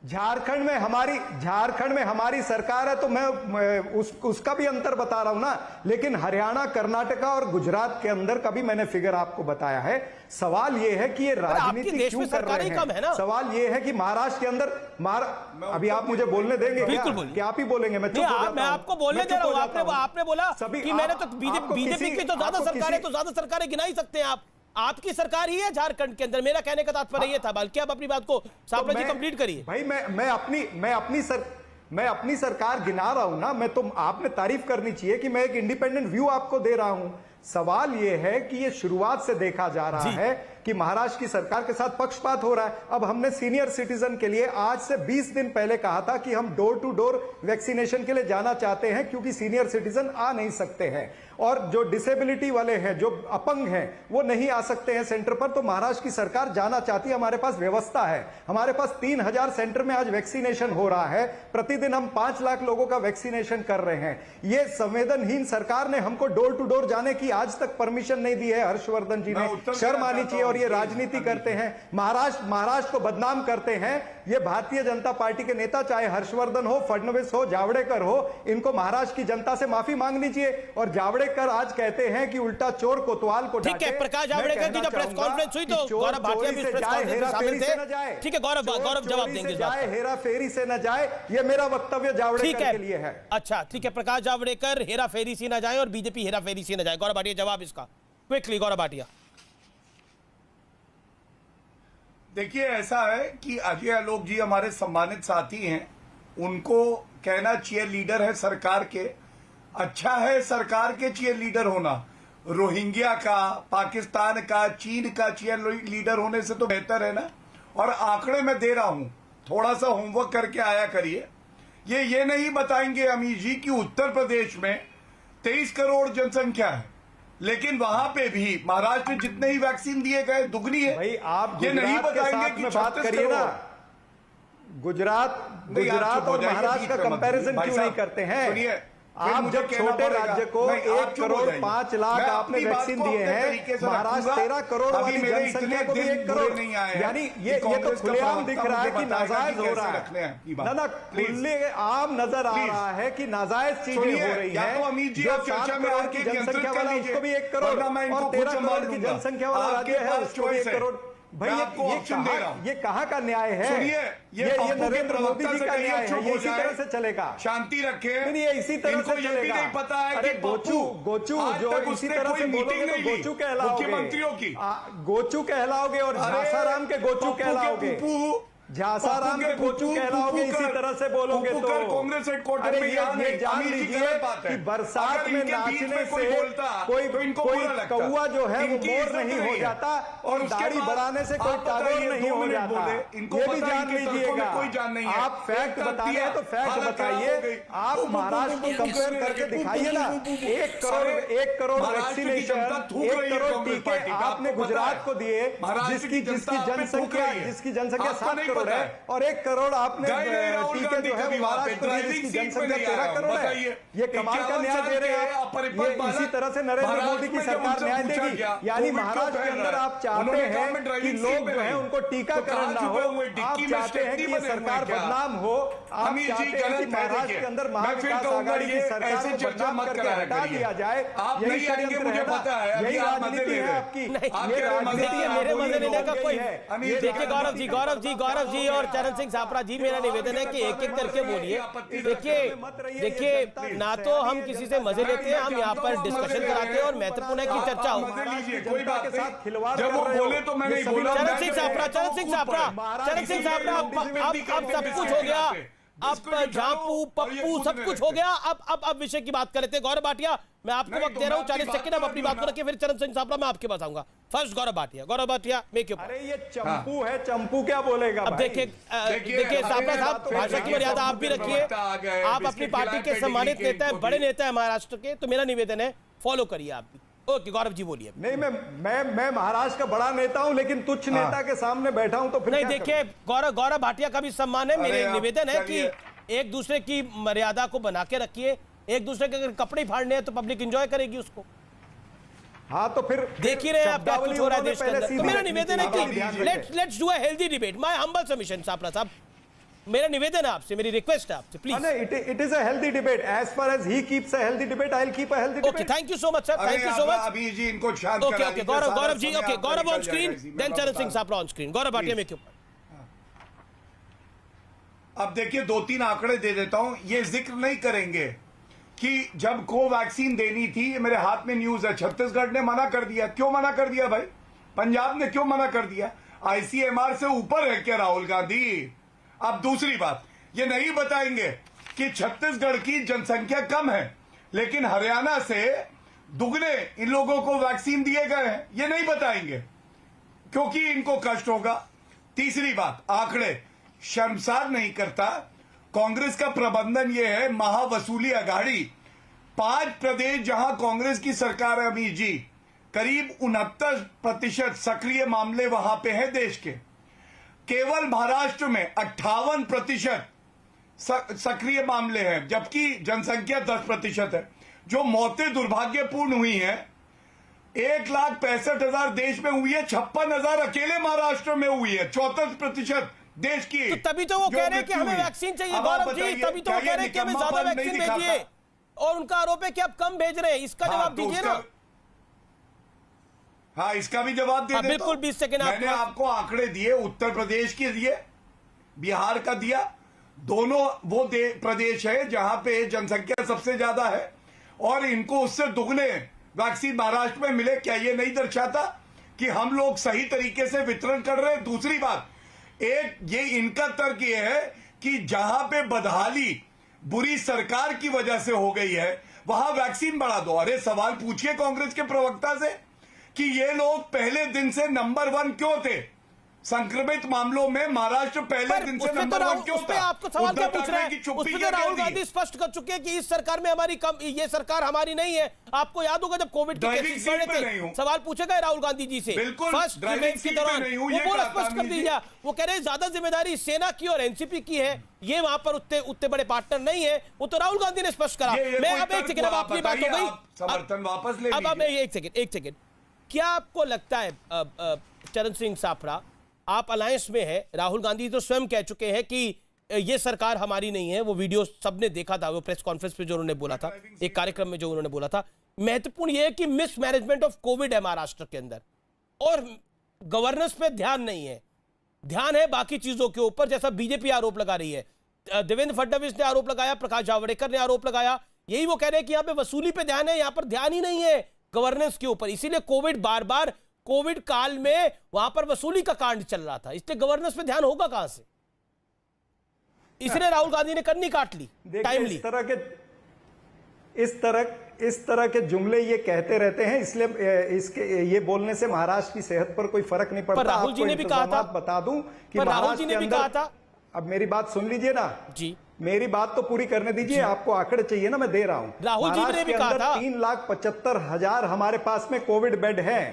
झारखंड में हमारी सरकार है, तो मैं उसका भी अंतर बता रहा हूं ना। लेकिन हरियाणा, कर्नाटका और गुजरात के अंदर का भी मैंने फिगर आपको बताया है। सवाल यह है कि ये राजनीति क्यों कर रहे हैं? सवाल यह है कि महाराष्ट्र के अंदर अभी आप मुझे बोलने देंगे क्या? आप ही बोलेंगे? मैं आपको बोलने दे रहा हूं। आपने बोला कि मैंने तो बीजेपी की तो ज्यादा सरकारें गिना ही सकते हैं आप। आपकी सरकार ही है झारखंड के अंदर, मेरा कहने का तात्पर्य ये था। बल्कि आप अपनी बात को सापड़ा जी कंप्लीट करिए। भाई मैं अपनी सरकार गिना रहा हूं ना, मैं तो आपने तारीफ करनी चाहिए कि मैं एक इंडिपेंडेंट व्यू आपको दे रहा हूं। सवाल यह है कि ये शुरुआत से देखा जा रहा है कि महाराष्ट्र की सरकार के साथ पक्षपात हो रहा है। अब हमने सीनियर सिटीजन के लिए आज से 20 दिन पहले कहा था कि हम डोर टू डोर वैक्सीनेशन के लिए जाना चाहते हैं, क्योंकि सीनियर सिटीजन आ नहीं सकते हैं और जो डिसेबिलिटी वाले हैं, जो अपंग हैं, वो नहीं आ सकते हैं सेंटर पर। तो महाराष्ट्र की सरकार जाना चाहती है, हमारे पास व्यवस्था है, हमारे पास 3000 सेंटर में आज वैक्सीनेशन हो रहा है, प्रतिदिन हम 5 लाख लोगों का वैक्सीनेशन कर रहे हैं। ये संवेदनहीन सरकार ने हमको डोर टू डोर जाने की आज तक परमिशन नहीं दी है। हर्षवर्धन जी ने शर्म आनी चाहिए। और ये राजनीति करते हैं, महाराष्ट्र को बदनाम करते हैं। ये भारतीय जनता पार्टी के नेता, चाहे हर्षवर्धन हो, फडणवीस हो, जावड़ेकर हो, इनको महाराष्ट्र की जनता से माफी मांगनी चाहिए। और जावड़ेकर आज कहते हैं कि उल्टा चोर कोतवाल को ठीक है। प्रकाश जावड़ेकर की जब प्रेस कॉन्फ्रेंस हुई तो गौरव भाटिया भी प्रेस कॉन्फ्रेंस में शामिल थे। ठीक है गौरव जवाब देंगे इस बात पर। हेरा फेरी से न जाए, ये मेरा वक्तव्य जावड़ेकर के लिए है। अच्छा ठीक है, प्रकाश जावड़ेकर हेरा फेरी से न जाए और बीजेपी हेरा फेरी से न जाए। गौरव भाटिया जवाब इसका क्विकली। गौरव भाटिया देखिए, ऐसा है कि अजय आलोक जी हमारे सम्मानित साथी हैं, उनको कहना चीयर लीडर है सरकार के। अच्छा है सरकार के चीयर लीडर होना, रोहिंग्या का, पाकिस्तान का, चीन का चीयर लीडर होने से तो बेहतर है ना। और आंकड़े मैं दे रहा हूं, थोड़ा सा होमवर्क करके आया करिए। ये नहीं बताएंगे अमीर जी कि उत्तर प्रदेश में 23 करोड़ जनसंख्या है, लेकिन वहां पे भी महाराष्ट्र में जितने ही वैक्सीन दिए गए दुगनी है। भाई आप ये नहीं बताएंगे कि बात करिए ना, गुजरात और महाराष्ट्र का कंपैरिजन क्यों नहीं करते हैं? सुनिए, आप जब छोटे राज्य को 1 करोड़ 5 लाख आपने वैक्सीन दिए हैं, महाराष्ट्र 13 करोड़ वाली जनसंख्या को भी 1 करोड़ नहीं आए, यानी ये तो खुलेआम दिख रहा है कि नाजायज हो रहा है ना, खुलेआम नजर आ रहा है कि नाजायज चीजें हो रही है। जो 7 करोड़ की जनसंख्या वाला उसको भी 1 करोड़ और 13 करोड़ की जनसंख्या वाला राज्य है उसको भी 1 करोड़। भाई ये कहाँ का न्याय है? ये नरेंद्र मोदी जी का न्याय है, ये इसी तरह से चलेगा। शांति रखें। नहीं, ये इसी तरह से चलेगा। भी नहीं पता है कि गोचू जो इसी तरह से बोलोगे तो गोचू कहलाओगे, मुख्यमंत्रियों की गोचू कहलाओगे और झासाराम के गोचू कहलाओगे, झासाराम के गोचू कहलाओगे, इसी तरह से बोलोगे तो कांग्रेस हेडक्वार्टर में ये जान लीजिए कि बरसात में नाचने से कोई कौवा जो है वो मोर नहीं हो जाता और दाढ़ी बढ़ाने से कोई टागोर नहीं हो जाता। ये भी जान लीजिएगा। आप फैक्ट बताने हैं तो फैक्ट बताइए। आप महाराष्ट्र को कंपेयर करके दिखाइए ना। 1 करोड़ वैक्सीनेशन, 1 करोड़ टीके आपने गुजरात को दिए, जिसकी जनसंख्या 7 करोड़ है, और 1 करोड़ आपने टीके जो है महाराष्ट्र में जिसकी जनसंख्या 13 करोड़ है। ये कमाल का न्याय दे रहे हैं। ये इसी तरह से नरेंद्र मोदी की सरकार न्याय देगी। यानी महाराष्ट्र के अंदर आप चाहते हैं कि लोग जो है उनको टीकाकरण ना हो, आप चाहते हैं कि ये सरकार बदनाम हो, आप चाहते हैं कि महाराष्ट्र के अंदर महाविकास आघाड़ी की सरकार को बदनाम करके हटा दिया जाए। यही षड्यंत्र है ना, यही राजनीति है आपकी। ये राजनीति मेरे मजे लेने का कोई है। देखिए गौरव जी और चरण सिंह सापरा जी, मेरा निवेदन है कि एक एक करके बोलिए। देखिए ना तो हम किसी से मजे लेते हैं, हम यहाँ पर डिस्कशन कराते हैं और महत्वपूर्ण है कि चर्चा हो। चरण सिंह सापरा अब सब कुछ हो गया, अब झांपू पप्पू सब कुछ हो गया। अब विषय की बात कर लेते हैं। गौरव भाटिया, मैं आपको वक्त दे रहा हूं 40 सेकंड, अब अपनी बात को रखिए, फिर चरण सिंह सापरा मैं आपके पास आऊंगा। First Gaurav Bhatia make your. अरे ये चंपू है, चंपू क्या बोलेगा? अब देखिए सापरा साहब, भाषा की मर्यादा आप भी रखिए। आप अपनी पार्टी के सम्मानित नेता है, बड़े नेता है महाराष्ट्र के, तो मेरा निवेदन है फॉलो करिए आप भी। ओके गौरव जी बोलिए। नहीं, मैं महाराष्ट्र का बड़ा नेता हूं, लेकिन तुच्छ नेता के सामने बैठा हूं तो फिर नहीं। देखिए गौरव भाटिया का भी सम्मान है। मेरे निवेदन है कि एक दूसरे की मर्यादा को बना के रखिए। एक दूसरे के अगर कपड़े फाड़ने हैं तो पब्लिक एंजॉय करेगी उसको। हाँ तो फिर देख ही रहे आप क्या कुछ हो रहा है देश के अंदर। तो मेरा निवेदन है कि let's do a healthy debate. My humble submission Sapra साहब, मेरा निवेदन है आपसे, मेरी रिक्वेस्ट है आपसे, please. It is a healthy debate as far as he keeps a healthy debate, I will keep a healthy debate. Okay, thank you so much sir, thank you so much. अभी जी इनको शांत करा लीजिए। Gaurav ji, okay Gaurav on screen, then Charan Singh Sapra on screen. Gaurav Bhatia में क्यों? अब देखिए 2-3 आंकड़े दे देता हूं। ये जिक्र नहीं करेंगे कि जब कोवैक्सीन देनी थी, मेरे हाथ में न्यूज है, छत्तीसगढ़ ने मना कर दिया। क्यों मना कर दिया भाई? पंजाब ने क्यों मना कर दिया? आईसीएमआर से ऊपर है क्या राहुल गांधी? अब दूसरी बात, ये नहीं बताएंगे कि छत्तीसगढ़ की जनसंख्या कम है लेकिन हरियाणा से दुगने इन लोगों को वैक्सीन दिए गए हैं, ये नहीं बताएंगे क्योंकि इनको कष्ट होगा। तीसरी बात, आंकड़े शर्मसार नहीं करता। कांग्रेस का प्रबंधन यह है, महावसूली अघाड़ी, 5 प्रदेश जहां कांग्रेस की सरकार है अमीर जी, करीब 69% सक्रिय मामले वहां पे हैं देश के। केवल महाराष्ट्र में 58% सक्रिय मामले हैं, जबकि जनसंख्या 10% है। जो मौतें दुर्भाग्यपूर्ण हुई हैं 1,65,000 देश में हुई है, 56,000 अकेले महाराष्ट्र में हुई है, 34% देश की। तो तभी तो वो कह रहे हैं कि हमें वैक्सीन चाहिए गौरव जी, तभी तो वो कह रहे हैं कि हमें ज्यादा वैक्सीन भेजिए, और उनका आरोप है कि आप कम भेज रहे हैं। इसका जवाब दीजिए ना। हाँ, इसका भी जवाब दे देता हूं। बिल्कुल 20 सेकंड मैंने आपको आंकड़े दिए, उत्तर प्रदेश के दिए, बिहार का दिया। दोनों वो प्रदेश है जहां पे जनसंख्या सबसे ज्यादा है और इनको उससे दुगने वैक्सीन महाराष्ट्र में मिले। क्या ये नहीं दर्शाता कि हम लोग सही तरीके से वितरण कर रहे हैं? दूसरी बात, एक ये इनका तर्क ये है कि जहां पे बदहाली बुरी सरकार की वजह से हो गई है वहां वैक्सीन बढ़ा दो। अरे सवाल पूछिए कांग्रेस के प्रवक्ता से कि ये लोग पहले दिन से नंबर 1 क्यों थे संक्रमित मामलों में? महाराष्ट्र पहले दिन से नंबर 1 क्यों था? आपको सवाल क्या पूछ रहे हैं? उसमें तो राहुल गांधी स्पष्ट कर चुके हैं कि इस सरकार में हमारी ये सरकार हमारी नहीं है। आपको याद होगा जब कोविड के केसेस बढ़े थे, सवाल पूछे गए राहुल गांधी जी से फर्स्ट डिबेट के दौरान, वो पूरा स्पष्ट कर दीजिए। वो कह रहे हैं ज्यादा जिम्मेदारी सेना की और एनसीपी की है, ये वहां पर उतने बड़े पार्टनर नहीं है। वो तो राहुल गांधी ने स्पष्ट करा। मैं अब एक सेकंड, अब आपकी बात हो गई, समर्थन वापस ले लीजिए। अब एक सेकंड, क्या आपको लगता है चरण सिंह साफरा, आप अलायंस में है, राहुल गांधी तो स्वयं कह चुके हैं कि ये सरकार हमारी नहीं है, वो वीडियो सबने देखा था, वो प्रेस कॉन्फ्रेंस पे जो उन्होंने बोला था, एक कार्यक्रम में जो उन्होंने बोला था। महत्वपूर्ण ये है कि मिसमैनेजमेंट ऑफ कोविड है महाराष्ट्र के अंदर और गवर्नेंस पे ध्यान नहीं है, ध्यान है बाकी चीजों के ऊपर, जैसा बीजेपी आरोप लगा रही है, देवेंद्र फडणवीस ने आरोप लगाया, प्रकाश जावड़ेकर ने आरोप लगाया। यही वो कह रहे हैं कि यहाँ पे वसूली पे ध्यान है, यहाँ पर ध्यान ही नहीं है गवर्नेंस के ऊपर। इसीलिए कोविड बार बार कोविड काल में वहां पर वसूली का कांड चल रहा था, इसलिए गवर्नेंस पे ध्यान होगा कहां से? इसलिए राहुल गांधी ने कन्नी काट ली टाइमली। इस तरह के जुमले ये कहते रहते हैं, इसलिए इसके ये बोलने से महाराष्ट्र की सेहत पर कोई फर्क नहीं पड़ता। पर राहुल जी ने भी कहा था, बता दूं कि राहुल जी ने भी कहा था। अब मेरी बात सुन लीजिए ना जी, मेरी बात तो पूरी करने दीजिए। आपको आंकड़े चाहिए ना, मैं दे रहा हूं। राहुल जी ने भी कहा था 3,75,000 हमारे पास में कोविड बेड हैं,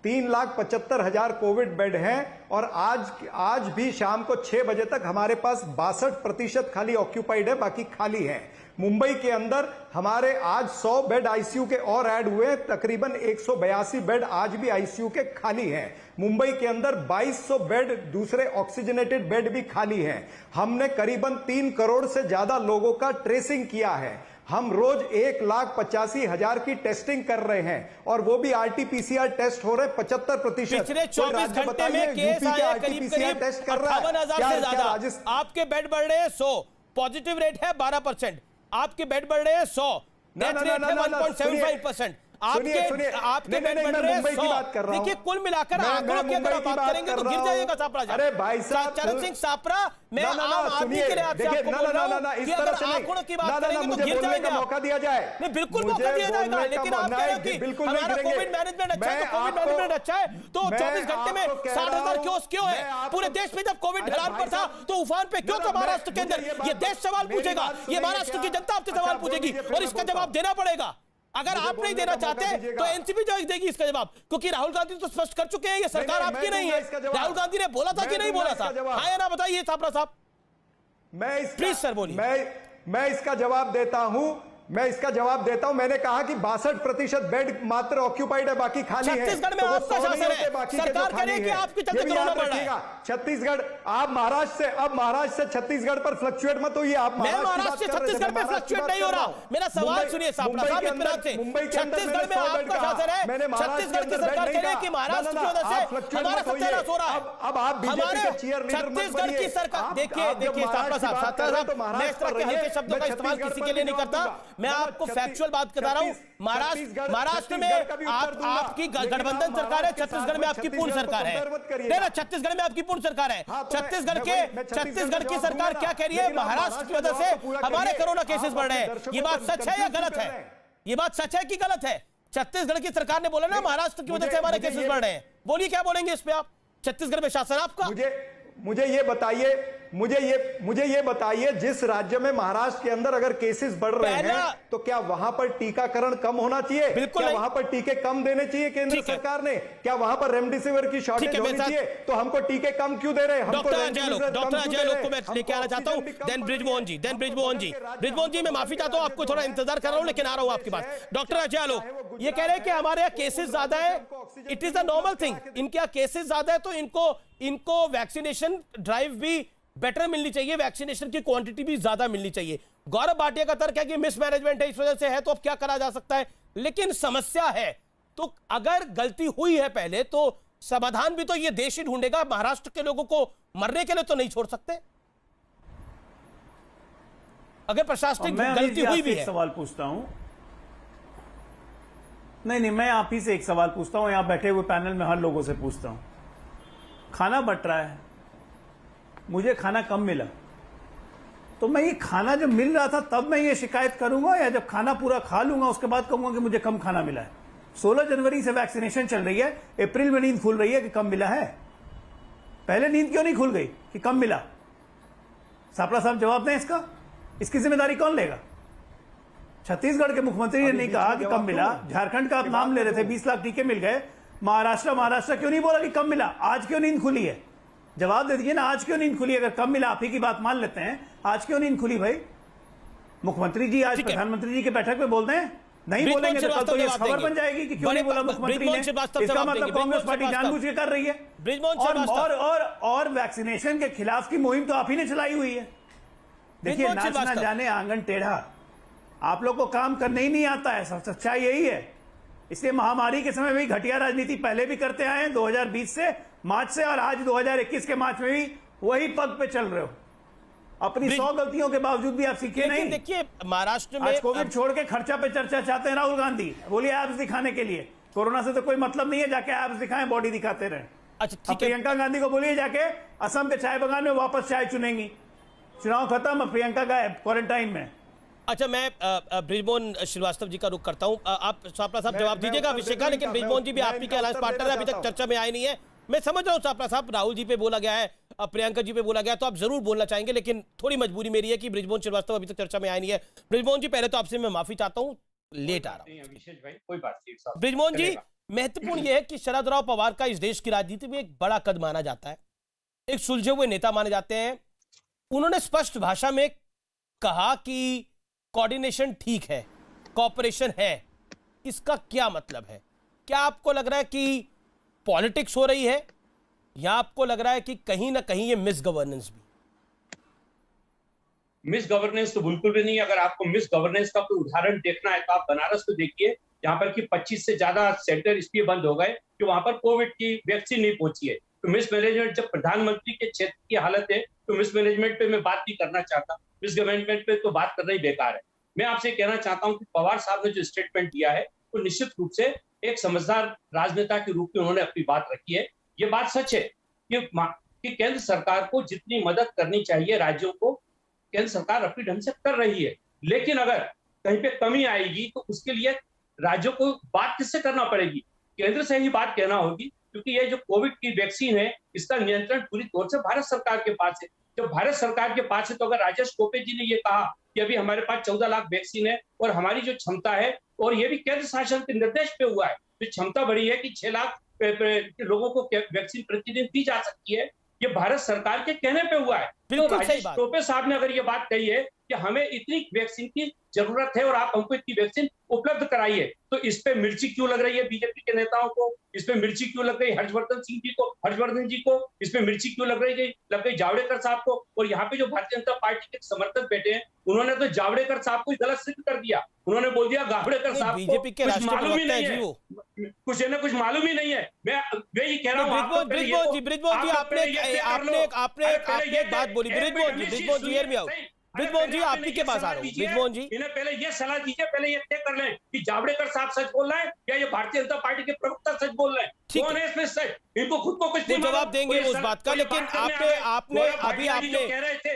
3,75,000 कोविड बेड हैं और आज भी शाम को 6 बजे तक हमारे पास 62% खाली ऑक्यूपाइड है, बाकी खाली है। मुंबई के अंदर हमारे आज 100 बेड आईसीयू के और ऐड हुए, तकरीबन 182 बेड आज भी आईसीयू के खाली हैं। मुंबई के अंदर 2200 बेड दूसरे ऑक्सीजनेटेड बेड भी खाली हैं। हमने करीबन 3 करोड़ से ज्यादा लोगों का ट्रेसिंग किया है। हम रोज 1,85,000 की टेस्टिंग कर रहे हैं और वो भी आरटीपीसीआर टेस्ट हो रहे 75%। पिछले 24 घंटे में केस आए करीब 58,000 से ज्यादा। आपके बेड बढ़ रहे हैं 100, पॉजिटिव रेट है 12%, आपके बेड बढ़ रहे हैं 100, डेथ रेट है 1.75%। आपके बेड बढ़ रहे हैं 100। देखिए कुल मिलाकर आंकड़ों की अगर आप बात करेंगे तो गिर जाएगा सापरा। अरे भाई साहब, चरण सिंह सापरा, मैं आम आदमी के लिए आपसे आपको बोल रहा हूं कि अगर आंकड़ों की बात करेंगे तो गिर जाएगा। मौका दिया जाए, नहीं बिल्कुल मौका दिया जाएगा, लेकिन आप कह रहे हो कि हमारा कोविड मैनेजमेंट अच्छा है, तो कोविड मैनेजमेंट अच्छा है तो 24 घंटे में 60,000 केस क्यों है? पूरे देश में जब कोविड ढलान पर था तो उफान पे क्यों था महाराष्ट्र के अंदर? ये देश सवाल पूछेगा, ये महाराष्ट्र की जनता आपसे सवाल पूछेगी और इसका जवाब देना पड़ेगा। अगर आप नहीं देना चाहते तो एनसीपी जो देगी इसका जवाब, क्योंकि राहुल गांधी तो स्पष्ट कर चुके हैं ये सरकार आपकी नहीं है। राहुल गांधी ने बोला था कि नहीं बोला था? हाँ या ना बताइए सापरा साहब। प्लीज सर बोलिए। मैं इसका जवाब देता हूं। मैंने कहा कि 62% बेड मात्र ऑक्यूपाइड है, बाकी खाली है। छत्तीसगढ़ में आपका शासन है, सरकार कह रही है कि आपकी चलते कोरोना बढ़ रहा है। छत्तीसगढ़, आप महाराष्ट्र से छत्तीसगढ़ पर फ्लक्चुएट मत होइए। आप महाराष्ट्र से छत्तीसगढ़ पे फ्लक्चुएट नहीं हो रहा। मेरा सवाल सुनिए सापरा साहब इत्मीनान से। छत्तीसगढ़ में आपका शासन है, छत्तीसगढ़ की सरकार कह रही है कि महाराष्ट्र की वजह से हमारा सत्यानाश हो रहा है। अब आप हमारे छत्तीसगढ़ की सरकार, देखिए सापरा साहब, मैं इस तरह के हल्के शब्दों का इस्तेमाल किसी के लिए नहीं करता। मैं आपको फैक्चुअल बात बता रहा हूं। महाराष्ट्र में आपकी गठबंधन सरकार है, छत्तीसगढ़ में आपकी पूर्ण सरकार है। छत्तीसगढ़ में आपकी पूर्ण सरकार है। छत्तीसगढ़ की सरकार क्या कह रही है? महाराष्ट्र की वजह से हमारे कोरोना केसेस बढ़ रहे हैं। ये बात सच है या गलत है? ये बात सच है कि गलत है? छत्तीसगढ़ की सरकार ने बोला ना महाराष्ट्र की वजह से हमारे केसेस बढ़ रहे हैं। बोलिए क्या बोलेंगे इस पे आप? छत्तीसगढ़ में शासन आपका। मुझे ये बताइए जिस राज्य में महाराष्ट्र के अंदर अगर केसेस बढ़ रहे हैं तो क्या वहां पर टीकाकरण कम होना चाहिए? बिल्कुल क्या वहां पर टीके कम देने चाहिए केंद्र सरकार ने? क्या वहां पर रेमडेसिविर की शॉर्टेज होनी चाहिए? तो हमको टीके कम क्यों दे रहे हैं? डॉक्टर अजय लोग को मैं लेके आना चाहता हूं। देन ब्रिजमोहन जी मैं माफी चाहता हूं, आपको थोड़ा इंतजार कर रहा हूं लेकिन आ रहा हूं आपके पास। डॉक्टर अजय लोग ये कह रहे हैं कि हमारे यहाँ केसेस ज्यादा है, it is a normal thing. इनके यहाँ केसेस ज्यादा है तो इनको वैक्सीनेशन ड्राइव भी बेटर मिलनी चाहिए, वैक्सीनेशन की क्वांटिटी भी ज्यादा मिलनी चाहिए। गौरव भाटिया का तर्क है कि मिसमैनेजमेंट है, इस वजह से है, तो अब क्या करा जा सकता है? लेकिन समस्या है तो अगर गलती हुई है पहले तो समाधान भी तो ये देश ही ढूंढेगा। महाराष्ट्र के लोगों को मरने के लिए तो नहीं छोड़ सकते। अगर प्रशासनिक गलती हुई भी है। सवाल पूछता हूं, नहीं, मैं आप ही से एक सवाल पूछता हूं, यहां बैठे हुए पैनल में हर लोगों से पूछता हूं। खाना बट रहा है, मुझे खाना कम मिला, तो मैं ये खाना जब मिल रहा था तब मैं ये शिकायत करूंगा या जब खाना पूरा खा लूंगा उसके बाद कहूंगा कि मुझे कम खाना मिला है? 16 जनवरी से वैक्सीनेशन चल रही है, अप्रैल में नींद खुल रही है कि कम मिला है। पहले नींद क्यों नहीं खुल गई कि कम मिला? सापड़ा साहब जवाब दें इसका, इसकी जिम्मेदारी कौन लेगा? छत्तीसगढ़ के मुख्यमंत्री ने नहीं कहा कि कम मिला, झारखंड का आप नाम ले रहे थे, 20 लाख टीके मिल गए। महाराष्ट्र क्यों नहीं बोला कि कम मिला? आज क्यों नींद खुली है? जवाब दे दीजिए ना, आज क्यों नींद खुली? अगर कम मिला, आप ही की बात मान लेते हैं, आज क्यों नींद खुली भाई? मुख्यमंत्री जी आज प्रधानमंत्री जी की बैठक में बोलते हैं, नहीं बोलेंगे तो कल तो ये खबर बन जाएगी कि क्यों नहीं बोला मुख्यमंत्री ने। इसका मतलब कांग्रेस पार्टी जानबूझ के कर रही है। और वैक्सीनेशन के खिलाफ की मुहिम तो आप ही ने चलाई हुई है। देखिए, नाच ना जाने आंगन टेढ़ा, आप लोग को काम करने ही नहीं आता है, सच्चाई यही है। इसलिए महामारी के समय भी घटिया राजनीति पहले भी करते आए हैं, 2020 से मार्च से, और आज 2021 के मार्च में भी वही पग पे चल रहे हो। अपनी 100 गलतियों के बावजूद भी आप सीखे नहीं। देखिए, महाराष्ट्र में आज कोविड छोड़ के खर्चा पे चर्चा चाहते हैं राहुल गांधी, बोलिए एब्स दिखाने के लिए। कोरोना से तो कोई मतलब नहीं है, जाके एब्स दिखाएं, बॉडी दिखाते रहे। अच्छा, प्रियंका गांधी को बोलिए जाके असम के चाय बागान में वापस चाय चुनेंगी। चुनाव खत्म, प्रियंका गायब क्वारंटाइन में। अच्छा, मैं ब्रिजमोहन श्रीवास्तव जी का रुख करता हूं। आप सापड़ा साहब जवाब दीजिएगा विषय का, लेकिन ब्रिजमोहन जी भी आप ही के अलायंस पार्टनर है, अभी तक चर्चा में आए नहीं है। मैं समझ रहा हूं सापड़ा साहब, राहुल जी पे बोला गया है, प्रियंका जी पे बोला गया, तो आप जरूर बोलना चाहेंगे, लेकिन थोड़ी मजबूरी मेरी है कि ब्रिजमोहन श्रीवास्तव अभी तक चर्चा में आए नहीं है। ब्रिजमोहन जी, पहले तो आपसे मैं माफी चाहता हूं, लेट आ रहा हूं। ब्रिजमोहन जी, महत्वपूर्ण यह है कि शरद राव पवार का इस देश की राजनीति में एक बड़ा कद माना जाता है, एक सुलझे हुए नेता माने जाते हैं। उन्होंने स्पष्ट भाषा में कहा कि कोऑर्डिनेशन ठीक है, कोऑपरेशन है। इसका क्या मतलब है? क्या आपको लग रहा है कि पॉलिटिक्स हो रही है, या आपको लग रहा है कि कहीं ना कहीं ये मिस गवर्नेंस भी? मिस गवर्नेंस तो बिल्कुल भी नहीं। अगर आपको मिस गवर्नेंस का कोई उदाहरण देखना है तो आप बनारस को देखिए, जहां पर कि 25 से ज्यादा सेंटर इसलिए बंद हो गए कि वहां पर कोविड की वैक्सीन नहीं पहुंची है। तो मिस मैनेजमेंट, जब प्रधानमंत्री के क्षेत्र की हालत है तो मिस मैनेजमेंट पे मैं बात नहीं करना चाहता, मिस गवर्नमेंट पे तो बात करना ही बेकार है। मैं आपसे कहना चाहता हूं कि पवार साहब ने जो स्टेटमेंट दिया है वो निश्चित रूप से एक समझदार राजनेता के रूप में उन्होंने अपनी बात रखी है। ये बात सच है कि केंद्र सरकार को जितनी मदद करनी चाहिए राज्यों को, केंद्र सरकार अपनी ढंग से कर रही है। लेकिन अगर कहीं पे कमी आएगी तो उसके लिए राज्यों को बात किससे करना पड़ेगी? केंद्र से ही बात कहना होगी, क्योंकि ये जो कोविड की वैक्सीन है इसका नियंत्रण पूरी तौर से भारत सरकार के पास है। जब भारत सरकार के पास है तो अगर राजेश टोपे जी ने ये कहा कि अभी हमारे पास 14 लाख वैक्सीन है और हमारी जो क्षमता है, और ये भी केंद्र शासन के निर्देश पे हुआ है, जो क्षमता बढ़ी है कि 6 लाख लोगों को वैक्सीन प्रतिदिन दी जा सकती है, ये भारत सरकार के कहने पे हुआ है। तो राजेश टोपे साहब ने अगर ये बात कही है कि हमें इतनी वैक्सीन की जरूरत है और आप हमको इतनी वैक्सीन उपलब्ध कराइए, तो इस पे मिर्ची क्यों लग रही है बीजेपी के नेताओं को? इस पे मिर्ची क्यों लग गई हर्षवर्धन जी को? इस पे मिर्ची क्यों लग गई जावड़ेकर साहब को? और यहाँ पे जो भारतीय जनता पार्टी के समर्थक बैठे हैं, उन्होंने तो जावड़ेकर साहब को गलत सिद्ध कर दिया। उन्होंने बोल दिया जावड़ेकर साहब को कुछ मालूम ही नहीं है, कुछ है ना, कुछ मालूम ही नहीं है। मैं यही कह रहा हूँ। ब्रिजमोहन जी, आपने एक बात बोली। ब्रिजमोहन जी, हियर मी आउट। ब्रिजमोहन जी, आप ही के पास आ रहा हूँ। ब्रिजमोहन जी, इन्हें पहले ये सलाह दीजिए, पहले ये तय कर लें कि जावड़ेकर साहब सच बोल रहे हैं या ये भारतीय जनता पार्टी के प्रवक्ता सच बोल रहे हैं। कौन है इसमें सच? इनको खुद को कुछ वो नहीं जवाब देंगे उस बात का, लेकिन आपने अभी आपने कह रहे थे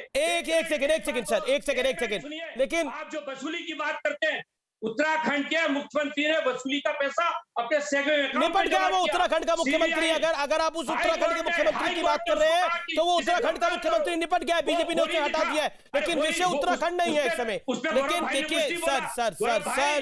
एक सेकंड सर, एक सेकंड, लेकिन आप जो वसूली की बात करते हैं, उत्तराखंड के मुख्यमंत्री ने वसूली का पैसा अपने सेगमेंट में निपट गया वो उत्तराखंड का मुख्यमंत्री। अगर आप उस उत्तराखंड के मुख्यमंत्री की बात कर रहे हैं तो वो उत्तराखंड का मुख्यमंत्री निपट गया है, बीजेपी ने उसे हटा दिया है, लेकिन विषय उत्तराखंड नहीं है इस समय। लेकिन देखिए